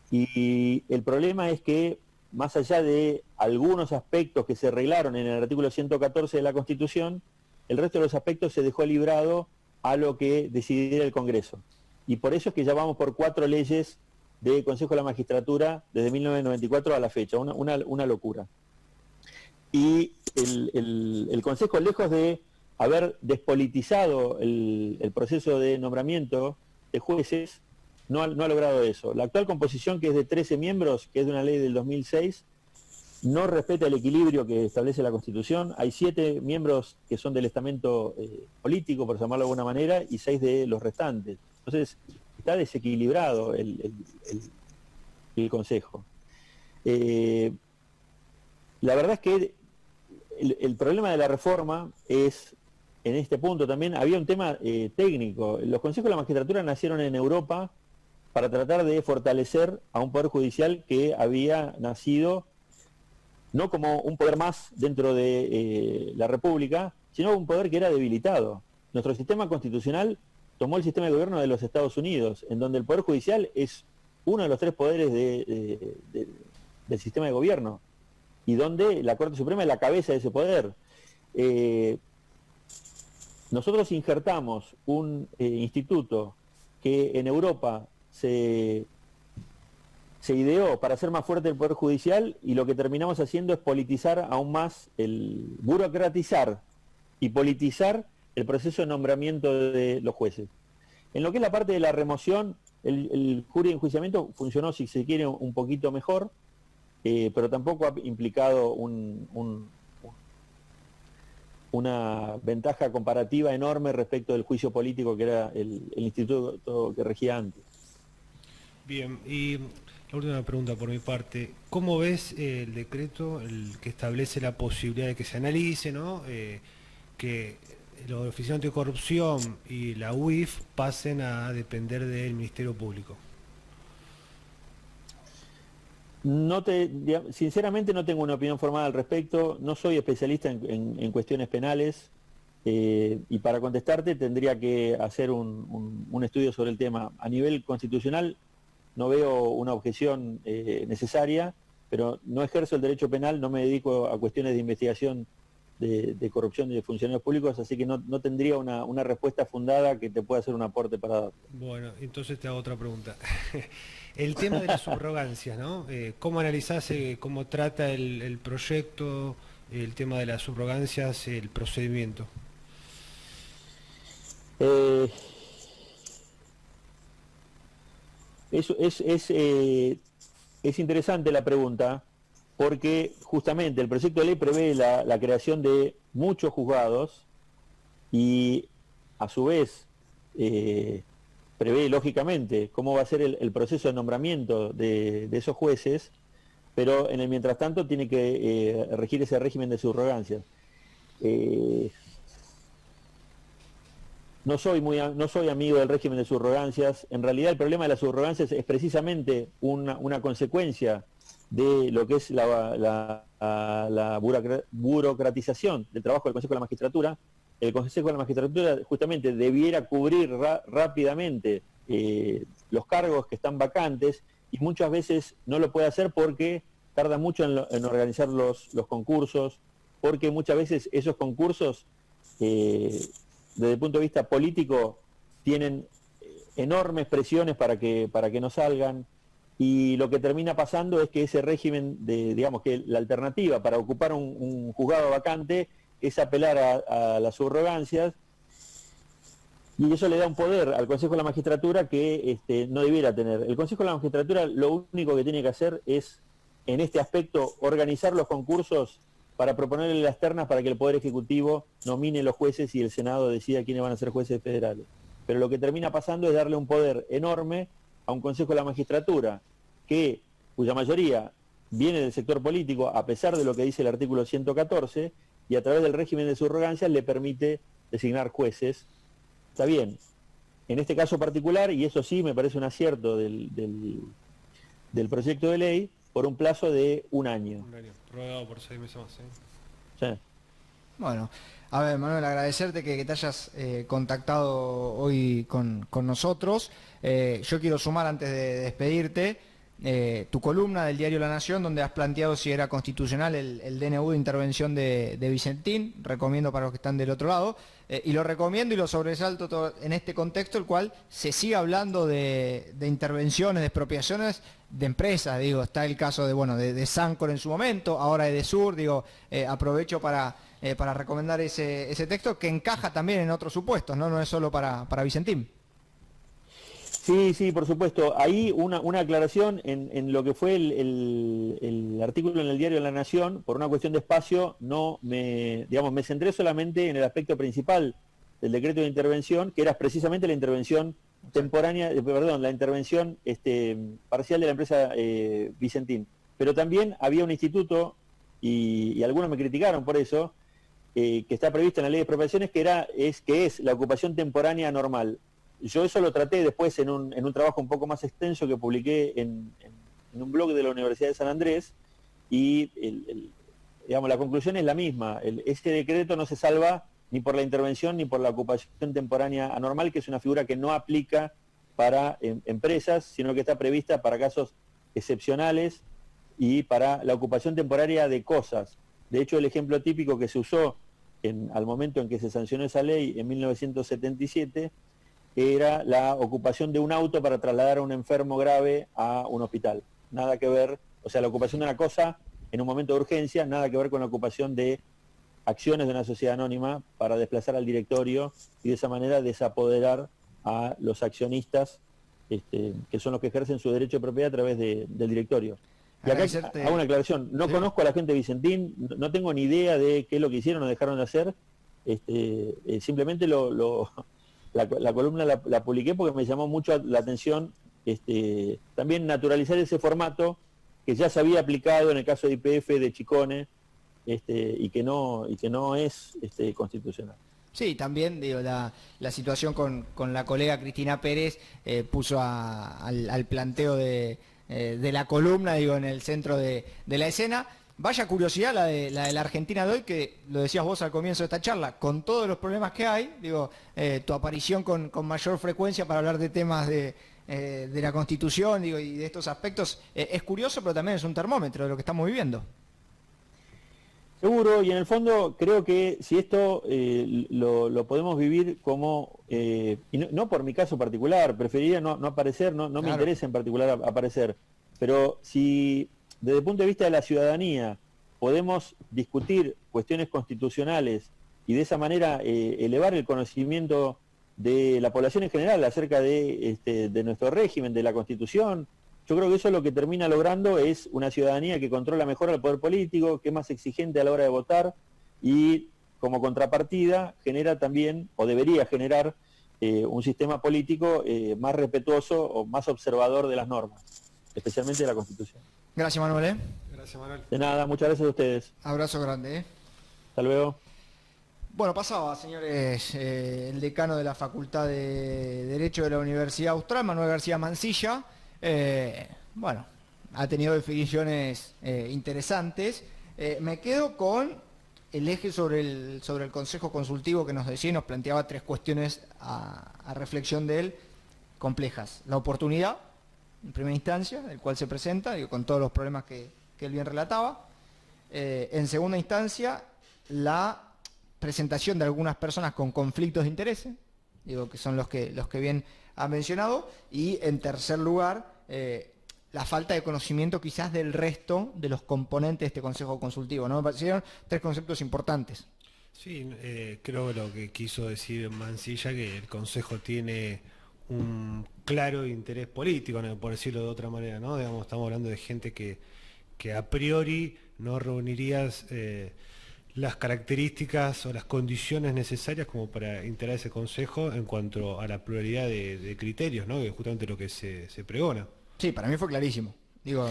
y el problema es que, más allá de algunos aspectos que se arreglaron en el artículo 114 de la Constitución, el resto de los aspectos se dejó librado a lo que decidiera el Congreso. Y por eso es que ya vamos por 4 leyes de Consejo de la Magistratura desde 1994 a la fecha, una locura. Y el Consejo, lejos de haber despolitizado el proceso de nombramiento de jueces, no ha logrado eso. La actual composición, que es de 13 miembros, que es de una ley del 2006, no respeta el equilibrio que establece la Constitución. Hay 7 miembros que son del estamento político, por llamarlo de alguna manera, y 6 de los restantes. Entonces, está desequilibrado el Consejo. La verdad es que el problema de la reforma es, en este punto también, había un tema técnico. Los consejos de la magistratura nacieron en Europa para tratar de fortalecer a un poder judicial que había nacido no como un poder más dentro de la República, sino un poder que era debilitado. Nuestro sistema constitucional tomó el sistema de gobierno de los Estados Unidos, en donde el poder judicial es uno de los 3 poderes del sistema de gobierno, y donde la Corte Suprema es la cabeza de ese poder. Nosotros injertamos un instituto que en Europa se ideó para hacer más fuerte el Poder Judicial, y lo que terminamos haciendo es politizar aún más, burocratizar y politizar el proceso de nombramiento de los jueces. En lo que es la parte de la remoción, el jury de enjuiciamiento funcionó, si se quiere, un poquito mejor, pero tampoco ha implicado una ventaja comparativa enorme respecto del juicio político, que era el instituto que regía antes. Bien, y la última pregunta por mi parte: ¿cómo ves el decreto, el que establece la posibilidad de que se analice, ¿no? Que la Oficina Anticorrupción y la UIF pasen a depender del Ministerio Público? Sinceramente no tengo una opinión formada al respecto, no soy especialista en cuestiones penales, y para contestarte tendría que hacer un estudio sobre el tema. A nivel constitucional no veo una objeción necesaria, pero no ejerzo el derecho penal, no me dedico a cuestiones de investigación de corrupción de funcionarios públicos, así que no tendría una respuesta fundada que te pueda hacer un aporte para dar. Bueno, entonces te hago otra pregunta. El tema de las subrogancias, ¿no? ¿Cómo analizás, cómo trata el proyecto, el tema de las subrogancias, el procedimiento? Es interesante la pregunta, porque justamente el proyecto de ley prevé la creación de muchos juzgados, y a su vez prevé lógicamente cómo va a ser el proceso de nombramiento de esos jueces, pero en el mientras tanto tiene que regir ese régimen de subrogancia. No soy amigo del régimen de subrogancias. En realidad el problema de las subrogancias es precisamente una consecuencia de lo que es la burocratización del trabajo del Consejo de la Magistratura. El Consejo de la Magistratura justamente debiera cubrir rápidamente los cargos que están vacantes, y muchas veces no lo puede hacer porque tarda mucho en organizar los concursos, porque muchas veces esos concursos, desde el punto de vista político, tienen enormes presiones para que no salgan, y lo que termina pasando es que ese régimen digamos que la alternativa para ocupar un juzgado vacante es apelar a las subrogancias, y eso le da un poder al Consejo de la Magistratura que no debiera tener. El Consejo de la Magistratura lo único que tiene que hacer es, en este aspecto, organizar los concursos para proponerle las ternas para que el Poder Ejecutivo nomine los jueces y el Senado decida quiénes van a ser jueces federales. Pero lo que termina pasando es darle un poder enorme a un Consejo de la Magistratura cuya mayoría viene del sector político, a pesar de lo que dice el artículo 114, y a través del régimen de subrogancia le permite designar jueces. Está bien, en este caso particular, y eso sí me parece un acierto del proyecto de ley, por un plazo de un año. Un año, prorrogado por 6 meses más, ¿eh? Sí. Bueno, a ver, Manuel, agradecerte que te hayas contactado hoy con nosotros. Yo quiero sumar, antes de despedirte, tu columna del diario La Nación, donde has planteado si era constitucional el DNU de intervención de Vicentín. Recomiendo para los que están del otro lado, y lo recomiendo y lo sobresalto todo en este contexto, el cual se sigue hablando de intervenciones, de expropiaciones de empresas. Digo, está el caso de Sancor en su momento, ahora de Edesur. Digo, aprovecho para para recomendar ese texto que encaja también en otros supuestos, ¿no? No es solo para Vicentín. Sí, sí, por supuesto. Ahí una aclaración en lo que fue el artículo en el diario La Nación, por una cuestión de espacio, me centré solamente en el aspecto principal del decreto de intervención, que era precisamente la intervención temporánea, la intervención parcial de la empresa Vicentín. Pero también había un instituto, y algunos me criticaron por eso, que está previsto en la ley de expropiaciones, que es la ocupación temporánea normal. Yo eso lo traté después en un trabajo un poco más extenso que publiqué en un blog de la Universidad de San Andrés, y la conclusión es la misma. Este decreto no se salva ni por la intervención ni por la ocupación temporánea anormal, que es una figura que no aplica para empresas, sino que está prevista para casos excepcionales y para la ocupación temporaria de cosas. De hecho, el ejemplo típico que se usó al momento en que se sancionó esa ley en 1977 era la ocupación de un auto para trasladar a un enfermo grave a un hospital. Nada que ver, o sea, la ocupación de una cosa en un momento de urgencia, nada que ver con la ocupación de acciones de una sociedad anónima para desplazar al directorio y de esa manera desapoderar a los accionistas, que son los que ejercen su derecho de propiedad a través del directorio. Y acá hago una aclaración, no conozco a la gente de Vicentín, no tengo ni idea de qué es lo que hicieron o dejaron de hacer, simplemente la columna la publiqué porque me llamó mucho la atención también naturalizar ese formato que ya se había aplicado en el caso de YPF de Chicone, y que no es constitucional. Sí, también digo, la situación con la colega Cristina Pérez puso al planteo de la columna, digo, en el centro de la escena. Vaya curiosidad la de la Argentina de hoy, que lo decías vos al comienzo de esta charla, con todos los problemas que hay, digo, tu aparición con mayor frecuencia para hablar de temas de la Constitución, digo, y de estos aspectos, es curioso, pero también es un termómetro de lo que estamos viviendo. Seguro, y en el fondo creo que si esto lo podemos vivir como, y no por mi caso particular, preferiría no aparecer, no me interesa en particular aparecer, pero si desde el punto de vista de la ciudadanía podemos discutir cuestiones constitucionales y de esa manera elevar el conocimiento de la población en general acerca de nuestro régimen, de la Constitución, yo creo que eso lo que termina logrando es una ciudadanía que controla mejor al poder político, que es más exigente a la hora de votar y como contrapartida genera también, o debería generar, un sistema político más respetuoso o más observador de las normas, especialmente de la Constitución. Gracias, Manuel. Gracias, Manuel. De nada, muchas gracias a ustedes. Abrazo grande. Hasta luego. Bueno, pasaba, señores, el decano de la Facultad de Derecho de la Universidad Austral, Manuel García Mansilla. Bueno, ha tenido definiciones interesantes. Me quedo con el eje sobre el Consejo Consultivo que nos decía y nos planteaba tres cuestiones a reflexión de él, complejas. La oportunidad, en primera instancia, el cual se presenta, digo, con todos los problemas que él bien relataba. En segunda instancia, la presentación de algunas personas con conflictos de intereses, digo, que son los que bien ha mencionado. Y en tercer lugar, la falta de conocimiento quizás del resto de los componentes de este Consejo Consultivo, ¿no? Me parecieron tres conceptos importantes. Sí, creo que lo que quiso decir Mansilla, que el Consejo tiene un claro interés político, ¿no?, por decirlo de otra manera, ¿no? Digamos, estamos hablando de gente que a priori no reuniría las características o las condiciones necesarias como para integrar ese consejo en cuanto a la pluralidad de criterios, ¿no?, que es justamente lo que se pregona. Sí, para mí fue clarísimo. Digo,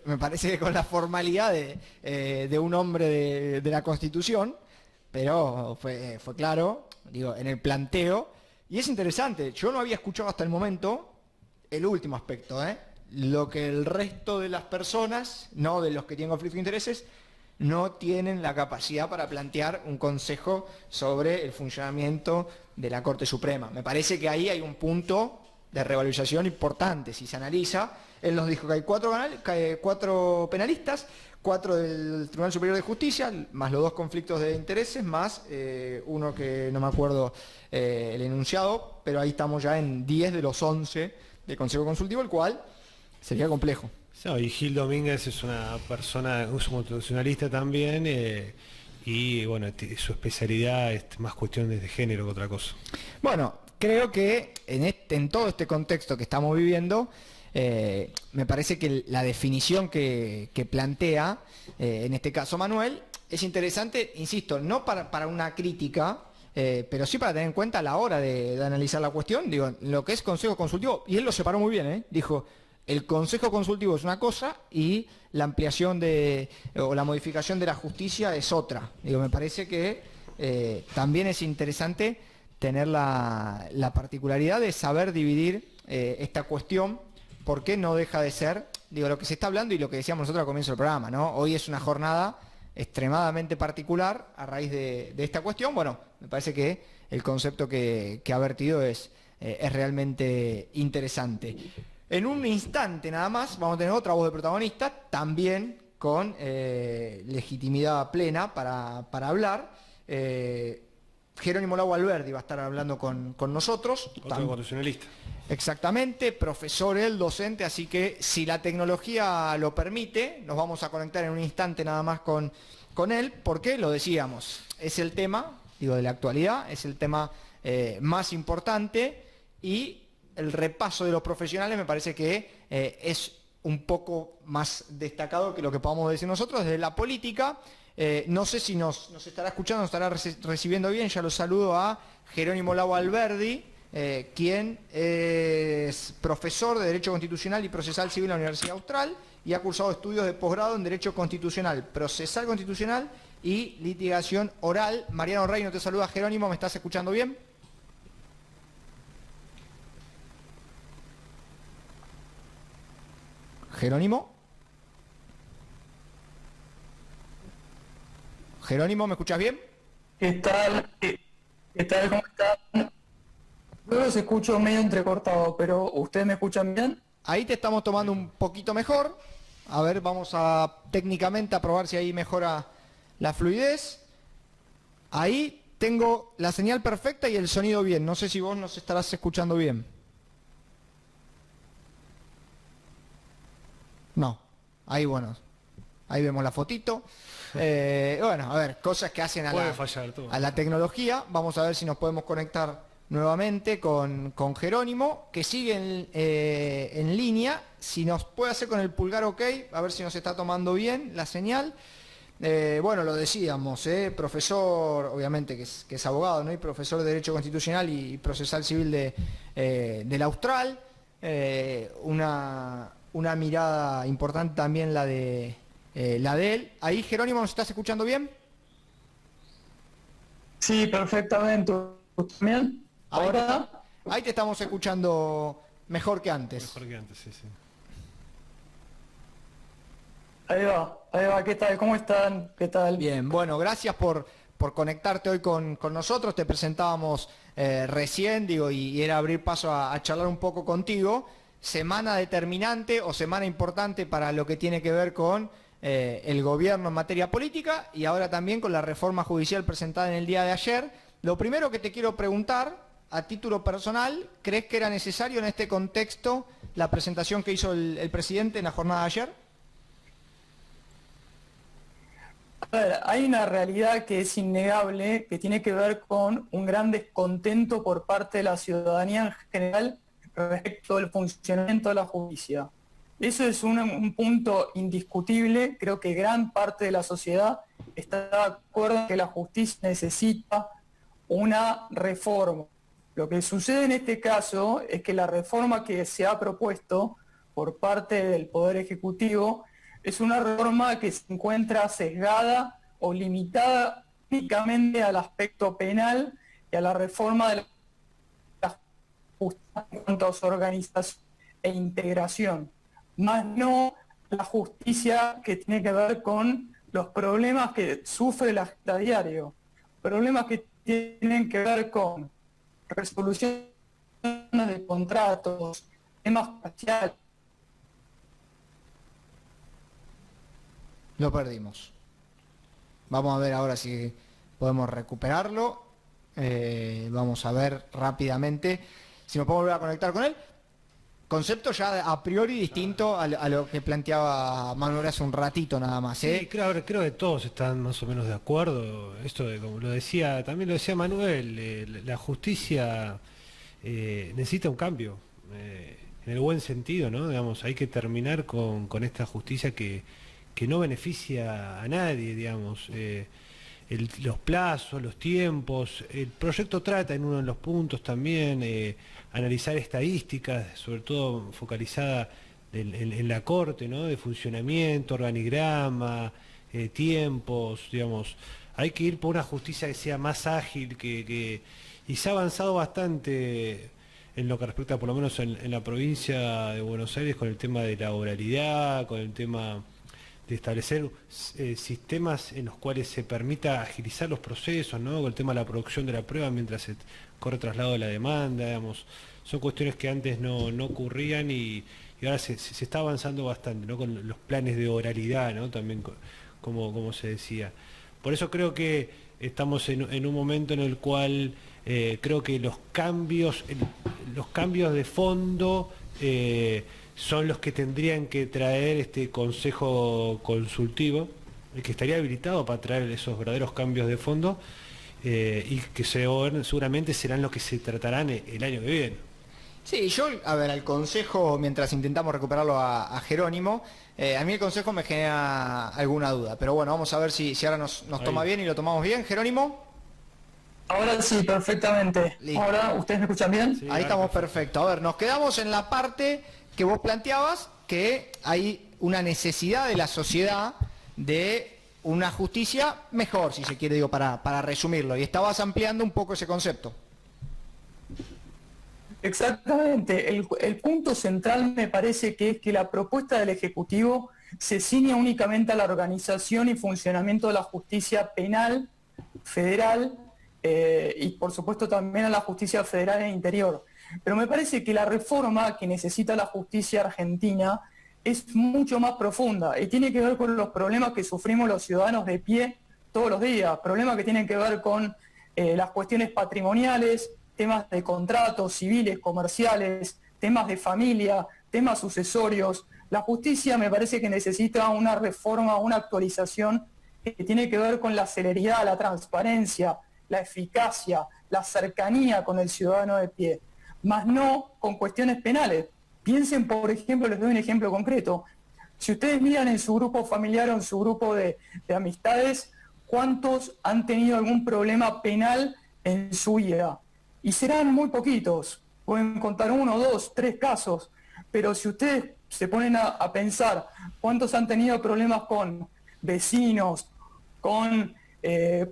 me parece que con la formalidad de un hombre de la Constitución, pero fue claro, digo, en el planteo. Y es interesante, yo no había escuchado hasta el momento el último aspecto, lo que el resto de las personas, no de los que tienen conflicto de intereses, no tienen la capacidad para plantear un consejo sobre el funcionamiento de la Corte Suprema. Me parece que ahí hay un punto de revalorización importante. Si se analiza, él nos dijo que hay cuatro penalistas, 4 del Tribunal Superior de Justicia, más los 2 conflictos de intereses, más uno que no me acuerdo el enunciado, pero ahí estamos ya en 10 de los 11 del Consejo Consultivo, el cual sería complejo. Sí, y Gil Domínguez es una persona, es un constitucionalista también, y bueno, su especialidad es más cuestiones de género que otra cosa. Bueno, creo que en todo este contexto que estamos viviendo, me parece que la definición que plantea, en este caso Manuel, es interesante, insisto, no para una crítica, pero sí para tener en cuenta a la hora de analizar la cuestión, digo, lo que es consejo consultivo, y él lo separó muy bien, dijo, el consejo consultivo es una cosa y la ampliación o la modificación de la justicia es otra. Digo, me parece que también es interesante tener la particularidad de saber dividir esta cuestión, porque no deja de ser, digo, lo que se está hablando y lo que decíamos nosotros al comienzo del programa, ¿no? Hoy es una jornada extremadamente particular a raíz de esta cuestión. Bueno, me parece que el concepto que ha vertido es realmente interesante. En un instante nada más vamos a tener otra voz de protagonista, también con legitimidad plena para hablar. Jerónimo Lago Alberdi va a estar hablando con nosotros. Otro constitucionalista. Exactamente, profesor él, docente, así que si la tecnología lo permite, nos vamos a conectar en un instante nada más con él, porque lo decíamos, es el tema, digo, de la actualidad, es el tema más importante, y el repaso de los profesionales me parece que es un poco más destacado que lo que podamos decir nosotros desde la política. No sé si nos estará escuchando, nos estará recibiendo bien. Ya lo saludo a Jerónimo Lago Alberdi, quien es profesor de Derecho Constitucional y Procesal Civil en la Universidad Austral y ha cursado estudios de posgrado en Derecho Constitucional, Procesal Constitucional y Litigación Oral. Mariano Reino te saluda. Jerónimo, ¿me estás escuchando bien? Jerónimo. Jerónimo, ¿me escuchas bien? ¿Qué tal? ¿Qué tal? ¿Cómo están? Yo los escucho medio entrecortado, pero ¿ustedes me escuchan bien? Ahí te estamos tomando un poquito mejor. A ver, vamos a técnicamente a probar si ahí mejora la fluidez. Ahí tengo la señal perfecta y el sonido bien. No sé si vos nos estarás escuchando bien. No. Ahí, bueno. Ahí vemos la fotito. Bueno, a ver, cosas que hacen a la tecnología. Vamos a ver si nos podemos conectar nuevamente con Jerónimo, que sigue en línea. Si nos puede hacer con el pulgar ok, a ver si nos está tomando bien la señal. Bueno, lo decíamos, profesor, obviamente que es abogado, ¿no? Y profesor de Derecho Constitucional y Procesal Civil del Austral. Una mirada importante también la de él. Ahí, Jerónimo, ¿nos estás escuchando bien? Sí, perfectamente. ¿Usted también? ¿Ahora? Ahí te estamos escuchando mejor que antes. Mejor que antes, sí. Ahí va, ¿qué tal? ¿Cómo están? ¿Qué tal? Bien, bueno, gracias por conectarte hoy con nosotros. Te presentábamos recién, digo, y era abrir paso a charlar un poco contigo. Semana determinante o semana importante para lo que tiene que ver con el gobierno en materia política y ahora también con la reforma judicial presentada en el día de ayer. Lo primero que te quiero preguntar, a título personal, ¿crees que era necesario en este contexto la presentación que hizo el presidente en la jornada de ayer? A ver, hay una realidad que es innegable, que tiene que ver con un gran descontento por parte de la ciudadanía en general respecto del funcionamiento de la justicia. Eso es un punto indiscutible. Creo que gran parte de la sociedad está de acuerdo en que la justicia necesita una reforma. Lo que sucede en este caso es que la reforma que se ha propuesto por parte del Poder Ejecutivo es una reforma que se encuentra sesgada o limitada únicamente al aspecto penal y a la reforma de la justicia en cuanto a su organización e integración, más no la justicia que tiene que ver con los problemas que sufre la gente a diario, problemas que tienen que ver con resoluciones de contratos, temas parciales. Lo perdimos. Vamos a ver ahora si podemos recuperarlo. Vamos a ver rápidamente si nos podemos volver a conectar con él. concepto ya a priori distinto a lo que planteaba Manuel hace un ratito nada más, ¿eh? Sí, creo que todos están más o menos de acuerdo. Esto de, como lo decía, también lo decía Manuel, la justicia necesita un cambio, en el buen sentido, ¿no? Digamos, hay que terminar con esta justicia que no beneficia a nadie, digamos. Los plazos, los tiempos, el proyecto trata en uno de los puntos también analizar estadísticas, sobre todo focalizada en la Corte, ¿no? De funcionamiento, organigrama, tiempos, digamos. Hay que ir por una justicia que sea más ágil, y se ha avanzado bastante en lo que respecta, por lo menos en la provincia de Buenos Aires, con el tema de la oralidad, con el tema de establecer sistemas en los cuales se permita agilizar los procesos, ¿no? Con el tema de la producción de la prueba mientras se corre traslado de la demanda, digamos. Son cuestiones que antes no ocurrían y ahora se está avanzando bastante, ¿no? Con los planes de oralidad, ¿no? También, como se decía. Por eso creo que estamos en un momento en el cual creo que los cambios de fondo son los que tendrían que traer este Consejo Consultivo, que estaría habilitado para traer esos verdaderos cambios de fondo, y que seguramente serán los que se tratarán el año que viene. Sí, yo, a ver, al Consejo, mientras intentamos recuperarlo a Jerónimo, a mí el Consejo me genera alguna duda, pero bueno, vamos a ver si ahora nos toma bien y lo tomamos bien. Jerónimo. Ahora sí, perfectamente. Listo. Ahora, ¿ustedes me escuchan bien? Sí, Ahí estamos perfecto. A ver, nos quedamos en la parte que vos planteabas, que hay una necesidad de la sociedad de una justicia mejor, si se quiere, digo, para resumirlo, y estabas ampliando un poco ese concepto. Exactamente. El punto central me parece que es que la propuesta del Ejecutivo se ciñe únicamente a la organización y funcionamiento de la justicia penal federal y por supuesto también a la justicia federal en interior. Pero me parece que la reforma que necesita la justicia argentina es mucho más profunda y tiene que ver con los problemas que sufrimos los ciudadanos de pie todos los días, problemas que tienen que ver con las cuestiones patrimoniales, temas de contratos civiles, comerciales, temas de familia, temas sucesorios. La justicia me parece que necesita una reforma, una actualización que tiene que ver con la celeridad, la transparencia, la eficacia, la cercanía con el ciudadano de pie, más no con cuestiones penales. Piensen, por ejemplo, les doy un ejemplo concreto. Si ustedes miran en su grupo familiar o en su grupo de amistades, ¿cuántos han tenido algún problema penal en su vida? Y serán muy poquitos, pueden contar 1, 2, 3 casos, pero si ustedes se ponen a pensar cuántos han tenido problemas con vecinos, con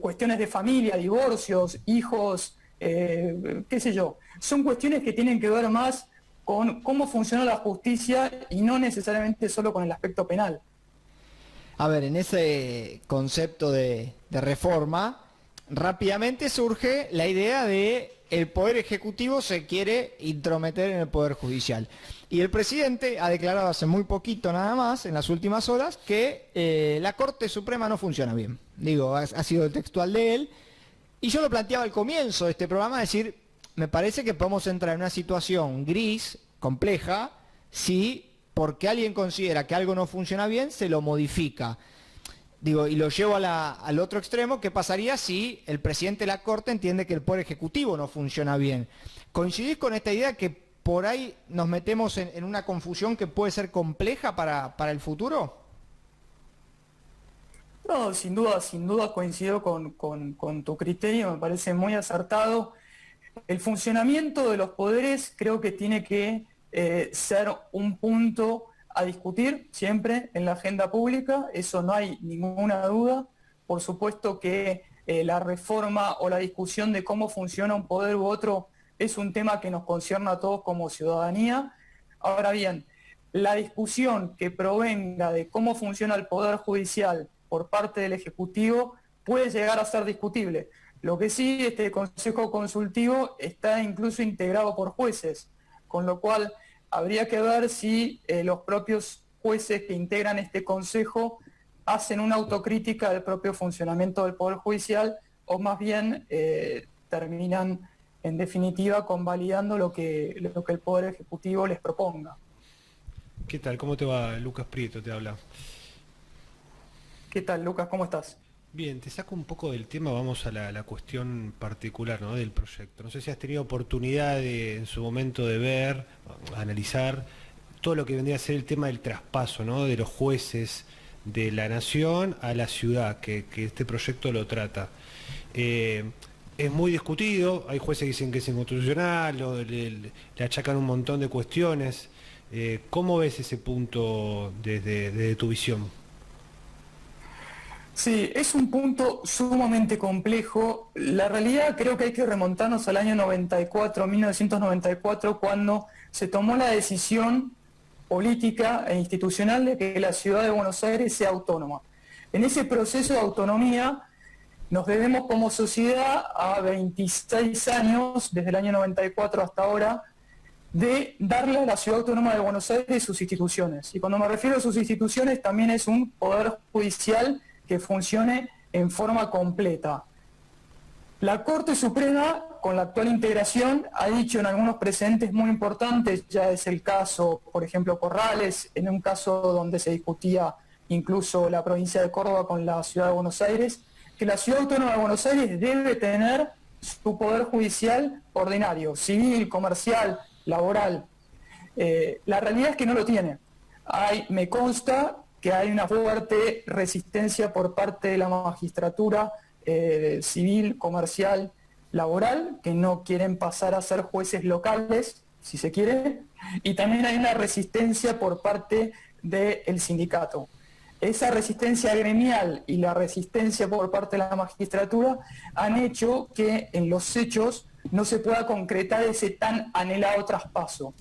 cuestiones de familia, divorcios, hijos, qué sé yo, son cuestiones que tienen que ver más con cómo funciona la justicia y no necesariamente solo con el aspecto penal. A ver, en ese concepto de reforma, rápidamente surge la idea de el Poder Ejecutivo se quiere intrometer en el Poder Judicial. Y el presidente ha declarado hace muy poquito nada más, en las últimas horas, que la Corte Suprema no funciona bien. Digo, ha sido el textual de él. Y yo lo planteaba al comienzo de este programa, decir, me parece que podemos entrar en una situación gris, compleja, si porque alguien considera que algo no funciona bien, se lo modifica. Digo, y lo llevo al otro extremo, ¿qué pasaría si el presidente de la Corte entiende que el Poder Ejecutivo no funciona bien? ¿Coincidís con esta idea que por ahí nos metemos en una confusión que puede ser compleja para el futuro? No, sin duda coincido con tu criterio, me parece muy acertado. El funcionamiento de los poderes creo que tiene que ser un punto a discutir siempre en la agenda pública, eso no hay ninguna duda. Por supuesto que la reforma o la discusión de cómo funciona un poder u otro es un tema que nos concierne a todos como ciudadanía. Ahora bien, la discusión que provenga de cómo funciona el Poder Judicial por parte del Ejecutivo puede llegar a ser discutible. Lo que sí, este Consejo Consultivo está incluso integrado por jueces, con lo cual habría que ver si los propios jueces que integran este Consejo hacen una autocrítica del propio funcionamiento del Poder Judicial o más bien terminan en definitiva convalidando lo que el Poder Ejecutivo les proponga. ¿Qué tal? ¿Cómo te va? Lucas Prieto te habla. ¿Qué tal, Lucas? ¿Cómo estás? Bien, te saco un poco del tema, vamos a la cuestión particular, ¿no?, del proyecto. No sé si has tenido oportunidad en su momento de ver, analizar todo lo que vendría a ser el tema del traspaso, ¿no?, de los jueces de la nación a la ciudad, que este proyecto lo trata. Es muy discutido, hay jueces que dicen que es inconstitucional, le achacan un montón de cuestiones. ¿Cómo ves ese punto desde tu visión? Sí, es un punto sumamente complejo. La realidad creo que hay que remontarnos al año 94, 1994, cuando se tomó la decisión política e institucional de que la ciudad de Buenos Aires sea autónoma. En ese proceso de autonomía nos debemos como sociedad a 26 años, desde el año 94 hasta ahora, de darle a la ciudad autónoma de Buenos Aires sus instituciones. Y cuando me refiero a sus instituciones, también es un poder judicial que funcione en forma completa. La Corte Suprema, con la actual integración, ha dicho en algunos precedentes muy importantes, ya es el caso, por ejemplo, Corrales, en un caso donde se discutía incluso la provincia de Córdoba con la ciudad de Buenos Aires, que la ciudad autónoma de Buenos Aires debe tener su poder judicial ordinario, civil, comercial, laboral. La realidad es que no lo tiene. Me consta que hay una fuerte resistencia por parte de la magistratura civil, comercial, laboral, que no quieren pasar a ser jueces locales, si se quiere, y también hay una resistencia por parte del sindicato. Esa resistencia gremial y la resistencia por parte de la magistratura han hecho que en los hechos no se pueda concretar ese tan anhelado traspaso.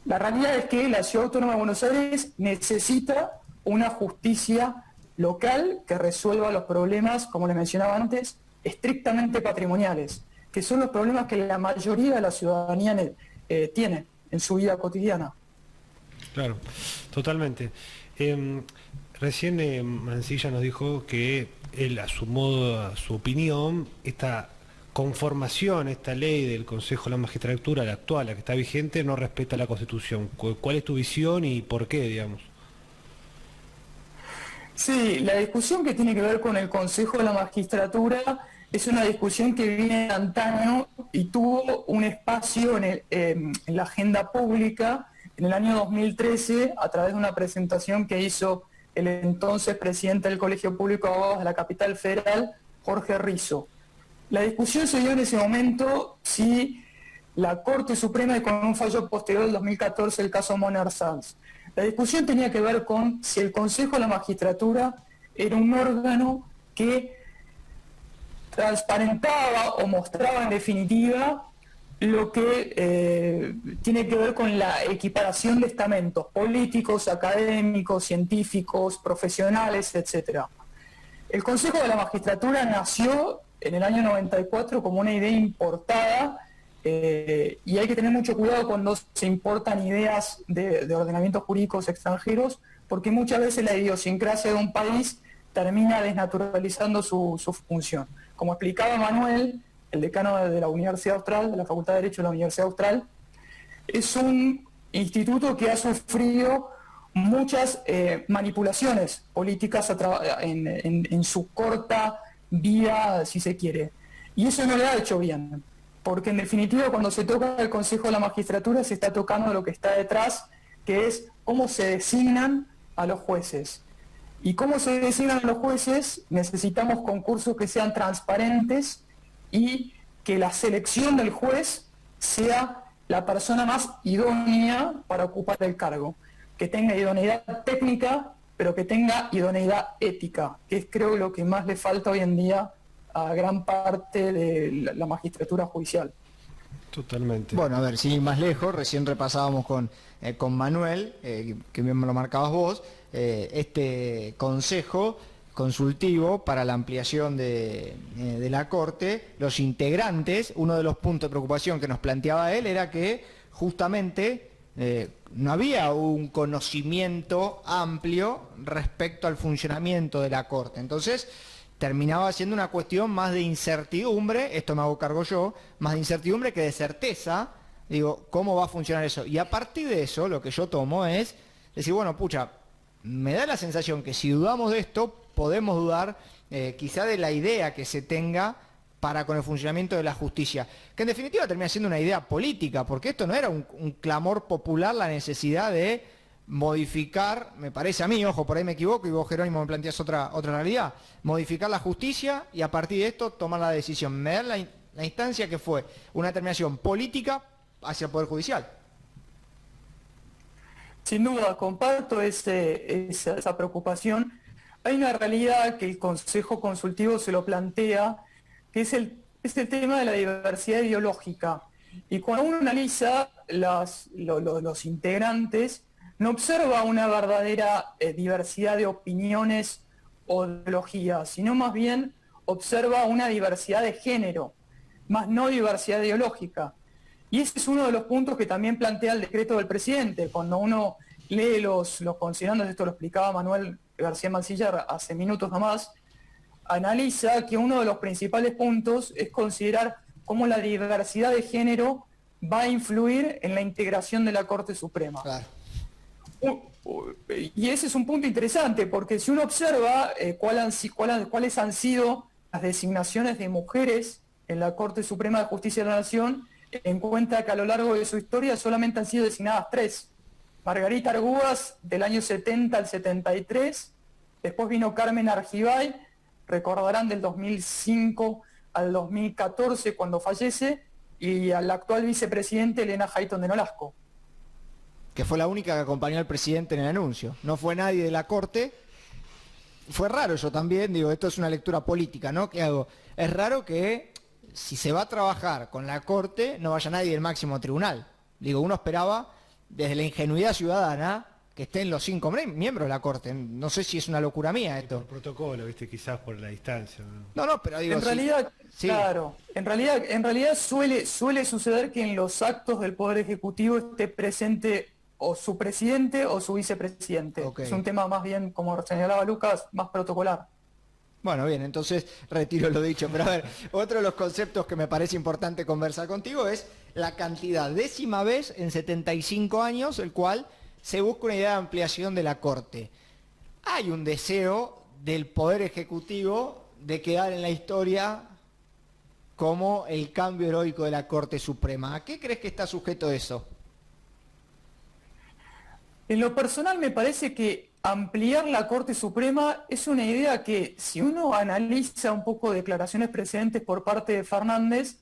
La realidad es que la Ciudad Autónoma de Buenos Aires necesita una justicia local que resuelva los problemas, como les mencionaba antes, estrictamente patrimoniales, que son los problemas que la mayoría de la ciudadanía tiene en su vida cotidiana. Claro, totalmente. Recién Mancilla nos dijo que él, a su modo, a su opinión, esta conformación, esta ley del Consejo de la Magistratura, la actual, la que está vigente, no respeta la Constitución. ¿Cuál es tu visión y por qué, digamos? Sí, la discusión que tiene que ver con el Consejo de la Magistratura es una discusión que viene de antaño y tuvo un espacio en la agenda pública en el año 2013 a través de una presentación que hizo el entonces presidente del Colegio Público de Abogados de la Capital Federal, Jorge Rizzo. La discusión se dio en ese momento si la Corte Suprema, y con un fallo posterior del 2014, el caso Moner Sanz. La discusión tenía que ver con si el Consejo de la Magistratura era un órgano que transparentaba o mostraba en definitiva lo que tiene que ver con la equiparación de estamentos políticos, académicos, científicos, profesionales, etc. El Consejo de la Magistratura nació en el año 94 como una idea importada, y hay que tener mucho cuidado cuando se importan ideas de ordenamientos jurídicos extranjeros, porque muchas veces la idiosincrasia de un país termina desnaturalizando su función. Como explicaba Manuel, el decano de la Universidad Austral, de la Facultad de Derecho de la Universidad Austral, es un instituto que ha sufrido muchas manipulaciones políticas en su corta vida, si se quiere. Y eso no le ha hecho bien, porque en definitiva cuando se toca el Consejo de la Magistratura se está tocando lo que está detrás, que es cómo se designan a los jueces. Y cómo se designan a los jueces, necesitamos concursos que sean transparentes y que la selección del juez sea la persona más idónea para ocupar el cargo, que tenga idoneidad técnica, pero que tenga idoneidad ética, que es creo lo que más le falta hoy en día a gran parte de la magistratura judicial. Totalmente. Bueno, a ver, sin ir más lejos, recién repasábamos con Manuel, que bien me lo marcabas vos, este consejo consultivo para la ampliación de la Corte, los integrantes, uno de los puntos de preocupación que nos planteaba él era que justamente no había un conocimiento amplio respecto al funcionamiento de la Corte. Entonces, terminaba siendo una cuestión más de incertidumbre, esto me hago cargo yo, más de incertidumbre que de certeza. Digo, ¿cómo va a funcionar eso? Y a partir de eso, lo que yo tomo es decir, bueno, pucha, me da la sensación que si dudamos de esto, podemos dudar quizá de la idea que se tenga para con el funcionamiento de la justicia, que en definitiva termina siendo una idea política, porque esto no era un clamor popular, la necesidad de modificar, me parece a mí, ojo, por ahí me equivoco y vos, Jerónimo, me planteás otra realidad, modificar la justicia y a partir de esto tomar la decisión. Me da la instancia que fue una determinación política hacia el Poder Judicial. Sin duda, comparto esa preocupación. Hay una realidad que el Consejo Consultivo se lo plantea, que es el tema de la diversidad ideológica. Y cuando uno analiza los integrantes, no observa una verdadera diversidad de opiniones o de ideologías, sino más bien observa una diversidad de género, más no diversidad ideológica. Y ese es uno de los puntos que también plantea el decreto del presidente. Cuando uno lee los considerandos, esto lo explicaba Manuel García Mancilla hace minutos nomás, analiza que uno de los principales puntos es considerar cómo la diversidad de género va a influir en la integración de la Corte Suprema. Claro. Y ese es un punto interesante, porque si uno observa cuáles han sido las designaciones de mujeres en la Corte Suprema de Justicia de la Nación, encuentra que a lo largo de su historia solamente han sido designadas 3. Margarita Argüas del año 70 al 73, después vino Carmen Argibay, recordarán del 2005 al 2014 cuando fallece, y al actual vicepresidente Elena Hayton de Nolasco. Que fue la única que acompañó al presidente en el anuncio. No fue nadie de la Corte. Fue raro eso también, digo, esto es una lectura política, ¿no? ¿Qué hago? Es raro que si se va a trabajar con la Corte, no vaya nadie del máximo tribunal. Digo, uno esperaba, desde la ingenuidad ciudadana, que estén los 5 miembros de la Corte. No sé si es una locura mía esto. Por protocolo, viste, quizás por la distancia. No, pero digo... En realidad, sí. Claro, en realidad suele suceder que en los actos del Poder Ejecutivo esté presente o su presidente o su vicepresidente. Okay. Es un tema más bien, como señalaba Lucas, más protocolar. Bueno, bien, entonces retiro lo dicho. Pero a ver, otro de los conceptos que me parece importante conversar contigo es la cantidad, 10ª vez en 75 años, el cual se busca una idea de ampliación de la Corte. Hay un deseo del Poder Ejecutivo de quedar en la historia como el cambio heroico de la Corte Suprema. ¿A qué crees que está sujeto eso? En lo personal me parece que ampliar la Corte Suprema es una idea que, si uno analiza un poco declaraciones precedentes por parte de Fernández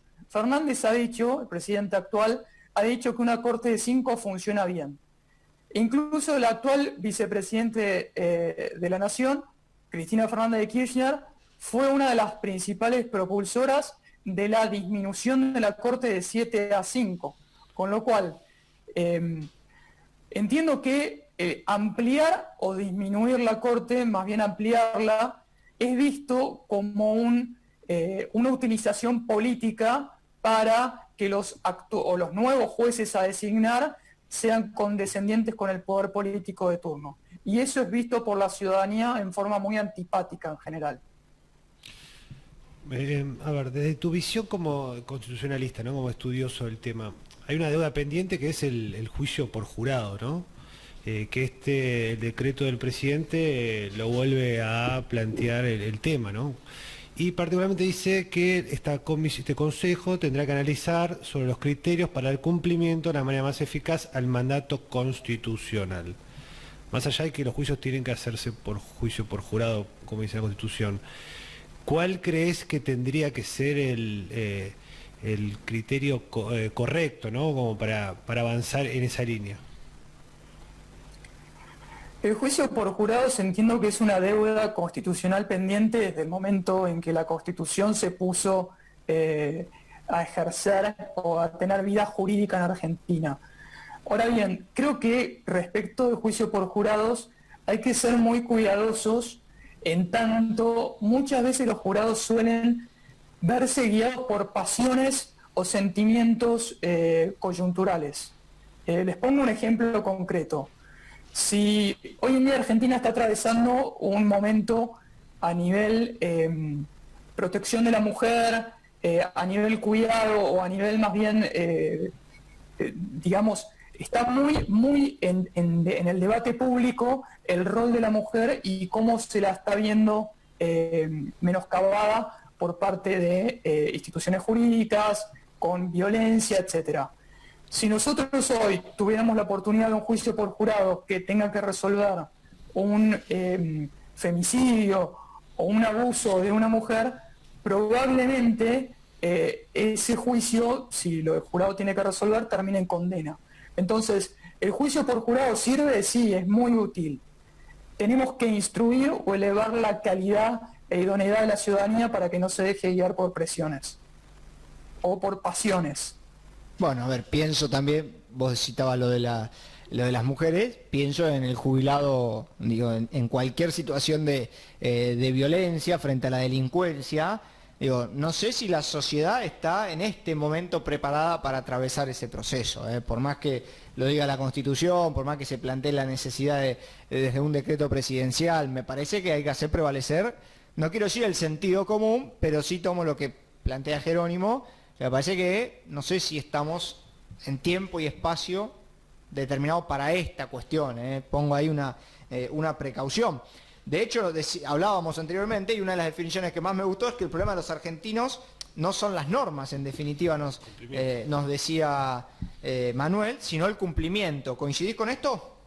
ha dicho, el presidente actual, ha dicho que una Corte de 5 funciona bien. Incluso el actual vicepresidente de la Nación, Cristina Fernández de Kirchner, fue una de las principales propulsoras de la disminución de la Corte de 7 a 5. Con lo cual, entiendo que ampliar o disminuir la Corte, más bien ampliarla, es visto como una utilización política para que los nuevos jueces a designar sean condescendientes con el poder político de turno. Y eso es visto por la ciudadanía en forma muy antipática en general. A ver, desde tu visión como constitucionalista, ¿no? Como estudioso del tema, hay una deuda pendiente que es el juicio por jurado, ¿no? Que el decreto del presidente lo vuelve a plantear el tema, ¿no? Y particularmente dice que este consejo tendrá que analizar sobre los criterios para el cumplimiento de la manera más eficaz al mandato constitucional. Más allá de que los juicios tienen que hacerse por juicio por jurado, como dice la Constitución, ¿cuál crees que tendría que ser el criterio correcto, ¿no? Como para avanzar en esa línea? El juicio por jurados entiendo que es una deuda constitucional pendiente desde el momento en que la Constitución se puso a ejercer o a tener vida jurídica en Argentina. Ahora bien, creo que respecto del juicio por jurados hay que ser muy cuidadosos, en tanto muchas veces los jurados suelen verse guiados por pasiones o sentimientos coyunturales. Les pongo un ejemplo concreto. Si hoy en día Argentina está atravesando un momento a nivel protección de la mujer, a nivel cuidado o a nivel más bien, digamos, está muy en el debate público el rol de la mujer y cómo se la está viendo menoscabada por parte de instituciones jurídicas, con violencia, etcétera. Si nosotros hoy tuviéramos la oportunidad de un juicio por jurado que tenga que resolver un femicidio o un abuso de una mujer, probablemente ese juicio, si lo del jurado tiene que resolver, termine en condena. Entonces, ¿el juicio por jurado sirve? Sí, es muy útil. Tenemos que instruir o elevar la calidad e idoneidad de la ciudadanía para que no se deje guiar por presiones o por pasiones. Bueno, a ver, pienso también, vos citabas lo de las mujeres, pienso en el jubilado, digo, en cualquier situación de violencia frente a la delincuencia. Digo, no sé si la sociedad está en este momento preparada para atravesar ese proceso, por más que lo diga la Constitución, por más que se plantee la necesidad desde un decreto presidencial, me parece que hay que hacer prevalecer, no quiero decir el sentido común, pero sí tomo lo que plantea Jerónimo. Me parece que no sé si estamos en tiempo y espacio determinado para esta cuestión. Pongo ahí una precaución. De hecho, hablábamos anteriormente y una de las definiciones que más me gustó es que el problema de los argentinos no son las normas, en definitiva nos decía Manuel, sino el cumplimiento. ¿Coincidís con esto?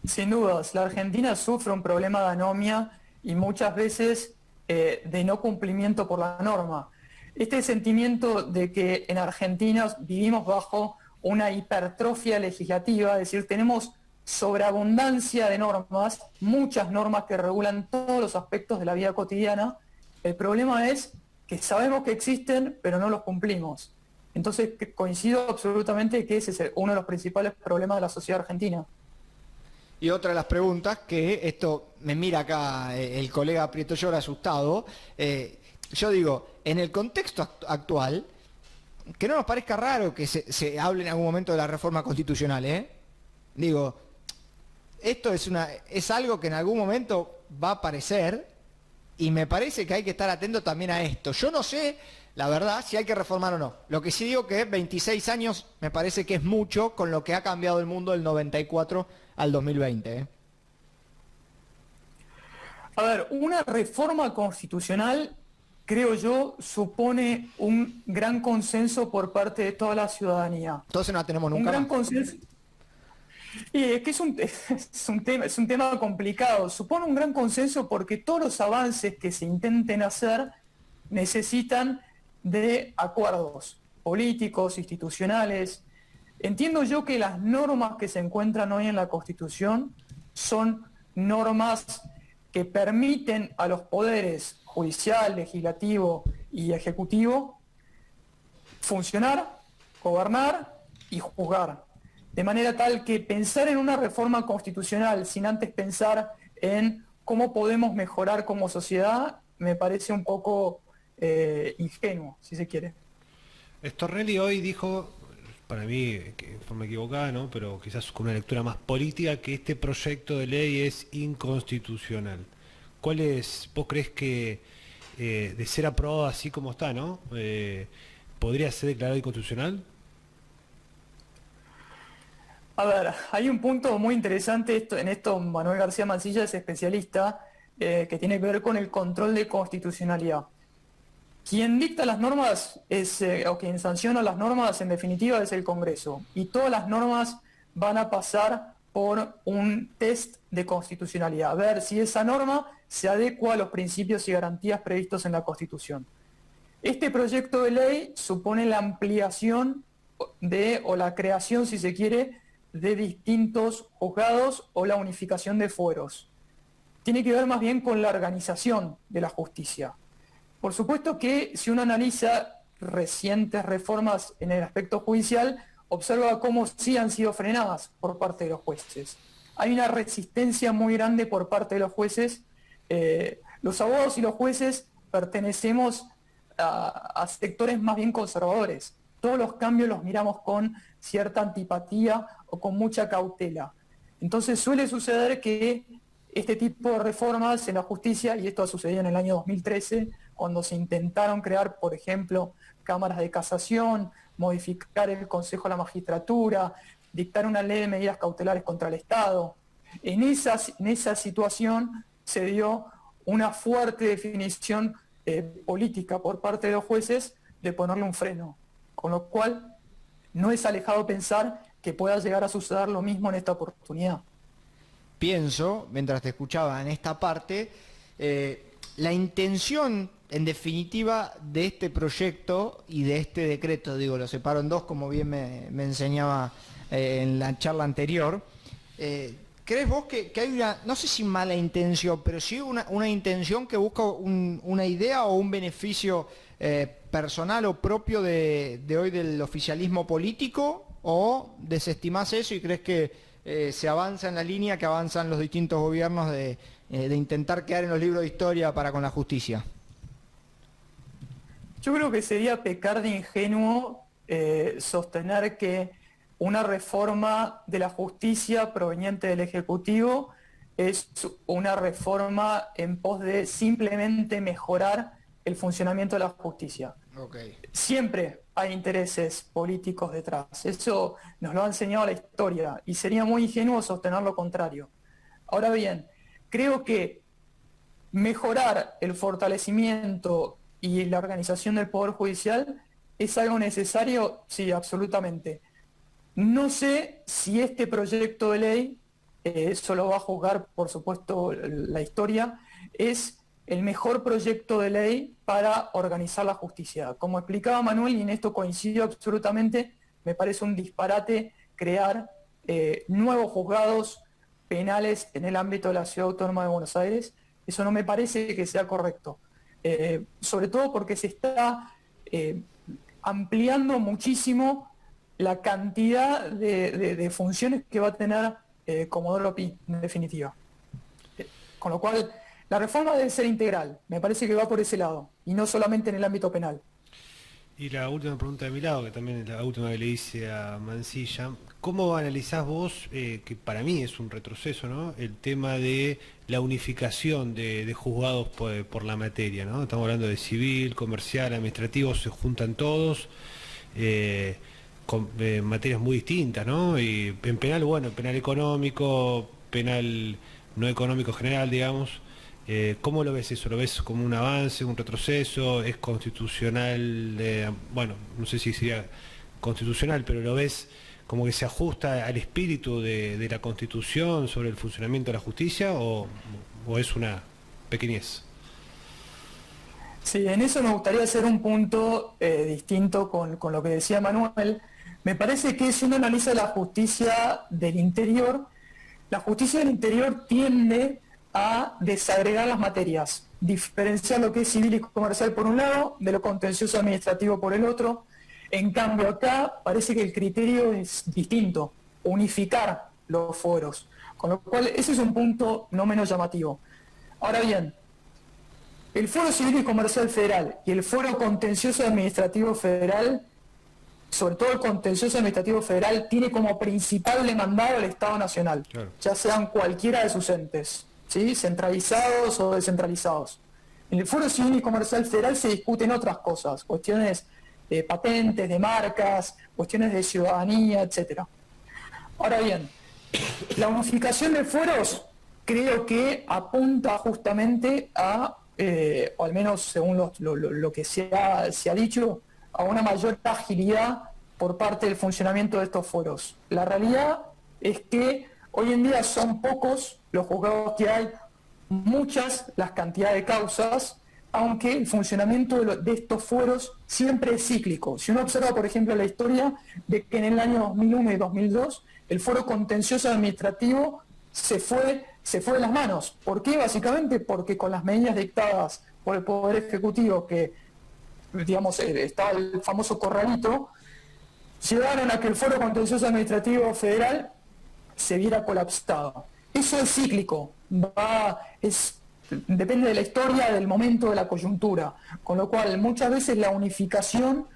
Sin dudas, la Argentina sufre un problema de anomia y muchas veces de no cumplimiento por la norma. Este sentimiento de que en Argentina vivimos bajo una hipertrofia legislativa, es decir, tenemos sobreabundancia de normas, muchas normas que regulan todos los aspectos de la vida cotidiana. El problema es que sabemos que existen, pero no los cumplimos. Entonces coincido absolutamente que ese es uno de los principales problemas de la sociedad argentina. Y otra de las preguntas, que esto me mira acá el colega Prieto Llora asustado, yo digo, en el contexto actual, que no nos parezca raro que se hable en algún momento de la reforma constitucional, Digo, esto es algo que en algún momento va a aparecer y me parece que hay que estar atento también a esto. Yo no sé, la verdad, si hay que reformar o no. Lo que sí digo que 26 años me parece que es mucho con lo que ha cambiado el mundo del 94 al 2020. A ver, una reforma constitucional, creo yo, supone un gran consenso por parte de toda la ciudadanía. Entonces no la tenemos nunca. Un gran más. consenso. Y es que es un tema complicado. Supone un gran consenso porque todos los avances que se intenten hacer necesitan de acuerdos políticos, institucionales. Entiendo yo que las normas que se encuentran hoy en la Constitución son normas que permiten a los poderes judicial, legislativo y ejecutivo funcionar, gobernar y juzgar. De manera tal que pensar en una reforma constitucional sin antes pensar en cómo podemos mejorar como sociedad me parece un poco ingenuo, si se quiere. Stornelli hoy dijo, para mí, que de forma equivocada, ¿no?, pero quizás con una lectura más política, que este proyecto de ley es inconstitucional. ¿Vos crees que de ser aprobado así como está, ¿no?, podría ser declarado inconstitucional? A ver, hay un punto muy interesante, en esto Manuel García Mansilla es especialista, que tiene que ver con el control de constitucionalidad. Quien dicta las normas o quien sanciona las normas, en definitiva, es el Congreso. Y todas las normas van a pasar por un test de constitucionalidad, a ver si esa norma se adecua a los principios y garantías previstos en la Constitución. Este proyecto de ley supone la ampliación o la creación, si se quiere, de distintos juzgados o la unificación de fueros. Tiene que ver más bien con la organización de la justicia. Por supuesto que si uno analiza recientes reformas en el aspecto judicial, observa cómo sí han sido frenadas por parte de los jueces. Hay una resistencia muy grande por parte de los jueces. Los abogados y los jueces pertenecemos a sectores más bien conservadores. Todos los cambios los miramos con cierta antipatía o con mucha cautela. Entonces suele suceder que este tipo de reformas en la justicia, y esto ha sucedido en el año 2013, cuando se intentaron crear, por ejemplo, cámaras de casación, modificar el Consejo de la Magistratura, dictar una ley de medidas cautelares contra el Estado. En esa situación se dio una fuerte definición política por parte de los jueces de ponerle un freno, con lo cual no es alejado pensar que pueda llegar a suceder lo mismo en esta oportunidad. Pienso, mientras te escuchaba en esta parte, la intención, en definitiva, de este proyecto y de este decreto, digo, lo separo en dos, como bien me enseñaba en la charla anterior. ¿Crees vos que hay una, no sé si mala intención, pero sí una intención que busca una idea o un beneficio personal o propio de hoy del oficialismo político, o desestimás eso y crees que se avanza en la línea que avanzan los distintos gobiernos de intentar quedar en los libros de historia para con la justicia? Yo creo que sería pecar de ingenuo sostener que una reforma de la justicia proveniente del Ejecutivo es una reforma en pos de simplemente mejorar el funcionamiento de la justicia. Okay. Siempre hay intereses políticos detrás, eso nos lo ha enseñado la historia y sería muy ingenuo sostener lo contrario. Ahora bien, creo que mejorar el fortalecimiento y la organización del Poder Judicial es algo necesario, sí, absolutamente. No sé si este proyecto de ley, eso lo va a juzgar por supuesto la historia, es el mejor proyecto de ley para organizar la justicia. Como explicaba Manuel, y en esto coincido absolutamente, me parece un disparate crear nuevos juzgados penales en el ámbito de la Ciudad Autónoma de Buenos Aires. Eso no me parece que sea correcto. Sobre todo porque se está ampliando muchísimo la cantidad de funciones que va a tener Comodoro Pi, en definitiva. Con lo cual, la reforma debe ser integral, me parece que va por ese lado, y no solamente en el ámbito penal. Y la última pregunta de mi lado, que también es la última que le hice a Mansilla, ¿cómo analizás vos, que para mí es un retroceso, ¿no?, el tema de la unificación de juzgados por la materia, ¿no? Estamos hablando de civil, comercial, administrativo, se juntan todos, con materias muy distintas, ¿no? Y en penal, bueno, penal económico, penal no económico general, digamos. ¿Cómo lo ves eso? ¿Lo ves como un avance, un retroceso? ¿Es constitucional? Bueno, no sé si sería constitucional, pero ¿lo ves como que se ajusta al espíritu de la Constitución sobre el funcionamiento de la justicia, o es una pequeñez? Sí, en eso me gustaría hacer un punto distinto con lo que decía Manuel. Me parece que si uno analiza la justicia del interior tiende a desagregar las materias, diferenciar lo que es civil y comercial por un lado, de lo contencioso administrativo por el otro. En cambio acá parece que el criterio es distinto, unificar los fueros, con lo cual ese es un punto no menos llamativo. Ahora bien, el Fuero Civil y Comercial Federal y el Fuero Contencioso Administrativo Federal, sobre todo el Contencioso Administrativo Federal, tiene como principal demandado al Estado Nacional, claro, ya sean cualquiera de sus entes, ¿sí?, centralizados o descentralizados. En el Fuero Civil y Comercial Federal se discuten otras cosas, cuestiones de patentes, de marcas, cuestiones de ciudadanía, etc. Ahora bien, la unificación de fueros creo que apunta justamente a, o al menos según lo que se ha dicho, a una mayor agilidad por parte del funcionamiento de estos fueros. La realidad es que hoy en día son pocos los juzgados que hay, muchas las cantidades de causas, aunque el funcionamiento de estos fueros siempre es cíclico. Si uno observa, por ejemplo, la historia de que en el año 2001 y 2002 el fuero contencioso administrativo se fue de las manos. ¿Por qué? Básicamente porque con las medidas dictadas por el Poder Ejecutivo, que digamos estaba el famoso corralito, llevaron a que el fuero contencioso administrativo federal se viera colapsado. Eso es cíclico, depende de la historia, del momento, de la coyuntura, con lo cual muchas veces la unificación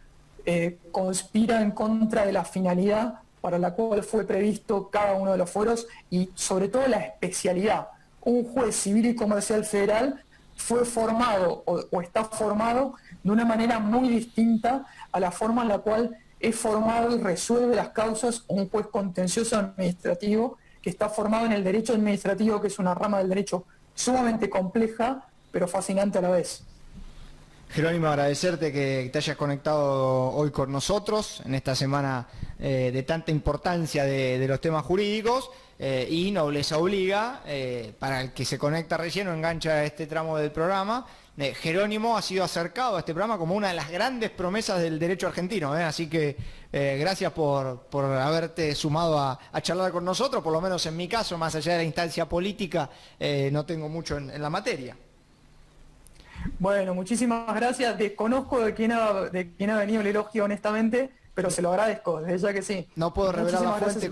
conspira en contra de la finalidad para la cual fue previsto cada uno de los fueros y sobre todo la especialidad, un juez civil y comercial federal fue formado o está formado de una manera muy distinta a la forma en la cual es formado y resuelve las causas un juez contencioso administrativo que está formado en el derecho administrativo, que es una rama del derecho sumamente compleja, pero fascinante a la vez. Jerónimo, agradecerte que te hayas conectado hoy con nosotros en esta semana de tanta importancia de los temas jurídicos y Nobleza Obliga, para el que se conecta recién o engancha a este tramo del programa. Jerónimo ha sido acercado a este programa como una de las grandes promesas del derecho argentino, así que gracias por haberte sumado a charlar con nosotros, por lo menos en mi caso, más allá de la instancia política, no tengo mucho en la materia. Bueno, muchísimas gracias. Desconozco de quién ha venido el elogio, honestamente, pero se lo agradezco, desde ya que sí. No puedo revelar la fuente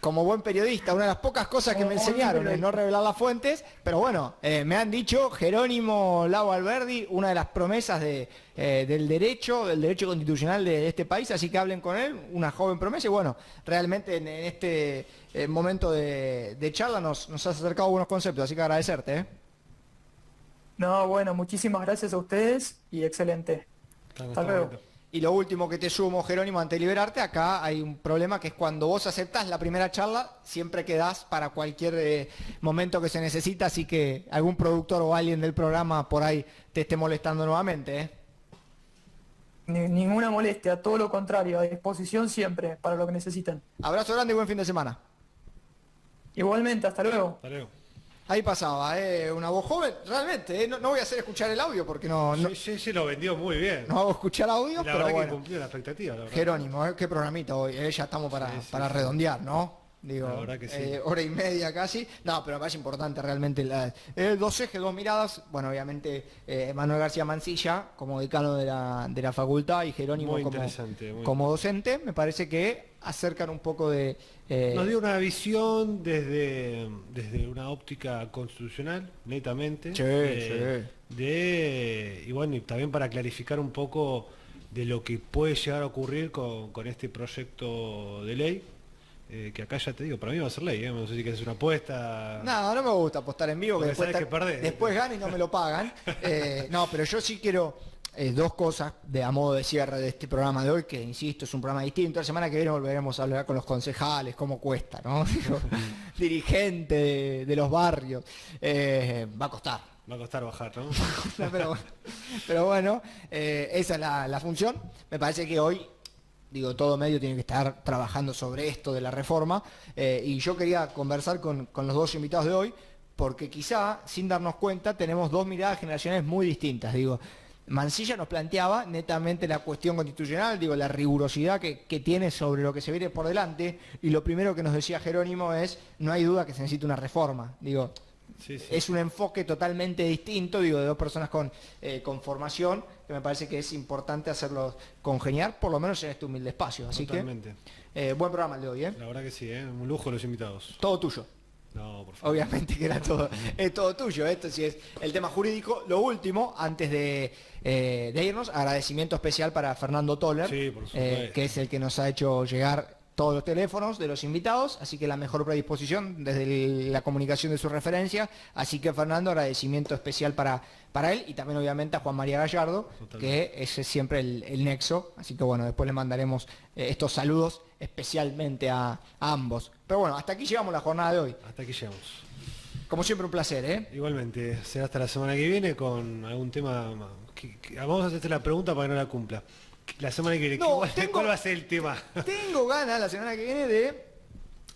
como buen periodista. Una de las pocas cosas que me enseñaron es no revelar las fuentes, pero bueno, me han dicho Jerónimo Lago Alberdi, una de las promesas del derecho constitucional de este país, así que hablen con él, una joven promesa, y bueno, realmente en este momento de charla nos has acercado buenos conceptos, así que agradecerte. No, bueno, muchísimas gracias a ustedes y excelente. Hasta luego. Y lo último que te sumo, Jerónimo, antes de liberarte, acá hay un problema que es cuando vos aceptás la primera charla, siempre quedás para cualquier momento que se necesita, así que algún productor o alguien del programa por ahí te esté molestando nuevamente. Ninguna molestia, todo lo contrario, a disposición siempre para lo que necesiten. Abrazo grande y buen fin de semana. Igualmente, hasta luego. Hasta luego. Ahí pasaba, una voz joven, realmente, no voy a hacer escuchar el audio porque no Sí, lo vendió muy bien. no hago escuchar audio, La pero verdad bueno. que cumplió la expectativa, la verdad. Jerónimo, qué programita hoy, ya estamos para redondear, ¿no? Digo, La verdad que sí. Hora y media casi. No, pero me parece importante realmente dos ejes, dos miradas. Bueno, obviamente Manuel García Mansilla como decano de la facultad y Jerónimo Muy interesante, muy como docente, me parece que acercan un poco de... Nos dio una visión desde una óptica constitucional, netamente. Y bueno, y también para clarificar un poco de lo que puede llegar a ocurrir con este proyecto de ley. Que acá ya te digo, para mí va a ser ley, no sé si quieres una apuesta. No me gusta apostar en vivo, que Porque después, sabes que perdés. después gano y no me lo pagan. No, pero yo sí quiero dos cosas a modo de cierre de este programa de hoy, que insisto, es un programa distinto. La semana que viene volveremos a hablar con los concejales, cómo cuesta, ¿no? Dirigente de los barrios. Va a costar. Va a costar bajar, ¿no? pero bueno, esa es la función. Me parece que hoy... todo medio tiene que estar trabajando sobre esto de la reforma y yo quería conversar con los dos invitados de hoy porque quizá, sin darnos cuenta, tenemos dos miradas generacionales muy distintas. Mansilla nos planteaba netamente la cuestión constitucional, la rigurosidad que tiene sobre lo que se viene por delante, y lo primero que nos decía Jerónimo es, no hay duda que se necesita una reforma. Sí. Es un enfoque totalmente distinto, de dos personas con formación, que me parece que es importante hacerlos congeniar, por lo menos en este humilde espacio. Así Totalmente. que, buen programa el de hoy, La verdad que sí, un lujo los invitados. Todo tuyo. No, por favor. Obviamente que era todo, es todo tuyo, esto sí es el tema jurídico. Lo último, antes de irnos, agradecimiento especial para Fernando Toller, Sí, por supuesto. que es el que nos ha hecho llegar todos los teléfonos de los invitados, así que la mejor predisposición desde la comunicación de su referencia. Así que Fernando, agradecimiento especial para él y también obviamente a Juan María Gallardo, Totalmente. que ese es siempre el nexo. Así que bueno, después le mandaremos estos saludos especialmente a ambos. Pero bueno, hasta aquí llegamos la jornada de hoy. Hasta aquí llegamos. Como siempre un placer, Igualmente, será hasta la semana que viene con algún tema. Vamos a hacerte la pregunta para que no la cumpla. La semana que viene, No, ¿cuál va a ser el tema? Tengo ganas la semana que viene de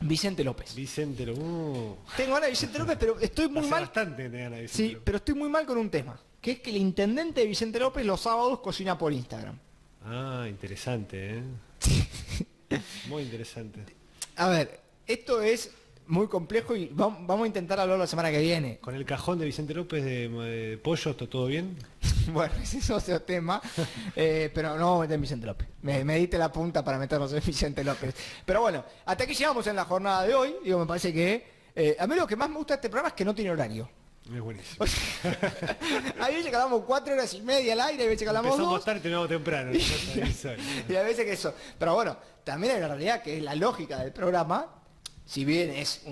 Vicente López. Vicente, Tengo ganas de Vicente López, pero estoy muy hace mal. bastante de ganas de Vicente Sí, López. pero estoy muy mal con un tema, que es que el intendente de Vicente López los sábados cocina por Instagram. Ah, interesante, Muy interesante. A ver, esto es muy complejo y vamos a intentar hablarlo la semana que viene. Con el cajón de Vicente López de pollo, ¿está todo bien? Bueno, ese es otro tema, pero no vamos a meter en Vicente López. Me diste la punta para meternos en Vicente López. Pero bueno, hasta aquí llegamos en la jornada de hoy. Me parece que a mí lo que más me gusta de este programa es que no tiene horario. Es buenísimo. O sea, hay veces que hablamos 4 horas y media al aire, hay veces que hablamos Empezamos 2. tarde y terminamos temprano. Y a veces que eso. Pero bueno, también hay la realidad que es la lógica del programa. Si bien es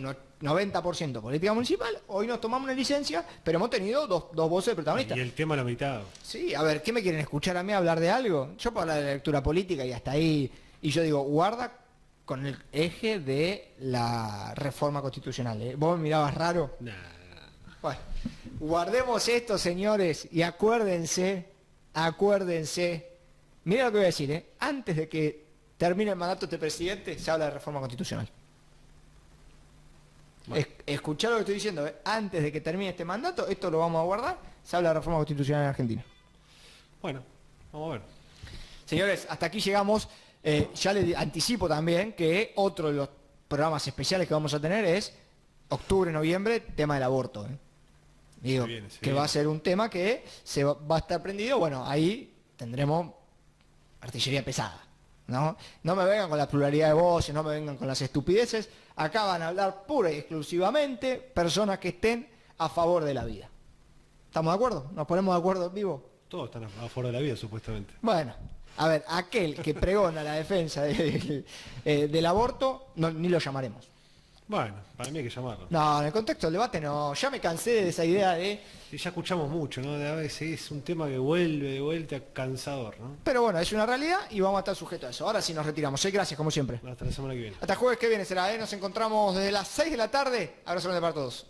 90% política municipal, hoy nos tomamos una licencia, pero hemos tenido dos voces protagonistas. Y el tema lo mitad. Sí, a ver, ¿qué me quieren escuchar a mí hablar de algo? Yo puedo hablar de la lectura política y hasta ahí, y yo digo, guarda con el eje de la reforma constitucional, ¿eh? ¿Vos me mirabas raro? Nah. Bueno, guardemos esto, señores, y acuérdense, mira lo que voy a decir, ¿eh? Antes de que termine el mandato de este presidente, se habla de reforma constitucional. Bueno. Escuchá lo que estoy diciendo, ¿eh? Antes de que termine este mandato, esto lo vamos a guardar, se habla de reforma constitucional en Argentina. Bueno, vamos a ver. Señores, hasta aquí llegamos. Ya les anticipo también que otro de los programas especiales que vamos a tener es octubre, noviembre, tema del aborto, ¿eh? Digo, Se que viene. va a ser un tema que va a estar prendido. Bueno, ahí tendremos artillería pesada, ¿no? No me vengan con la pluralidad de voces, no me vengan con las estupideces. Acá van a hablar pura y exclusivamente personas que estén a favor de la vida. ¿Estamos de acuerdo? ¿Nos ponemos de acuerdo en vivo? Todos están a favor de la vida, supuestamente. Bueno, a ver, aquel que pregona la defensa del aborto, ni lo llamaremos. Bueno, para mí hay que llamarlo. No, en el contexto del debate no. Ya me cansé de esa idea de... Y ya escuchamos mucho, ¿no? A veces es un tema que vuelve de vuelta cansador, ¿no? Pero bueno, es una realidad y vamos a estar sujetos a eso. Ahora sí nos retiramos. Gracias, como siempre. Hasta la semana que viene. Hasta jueves que viene será, ¿eh? Nos encontramos desde las 6 de la tarde. Abrazo grande para todos.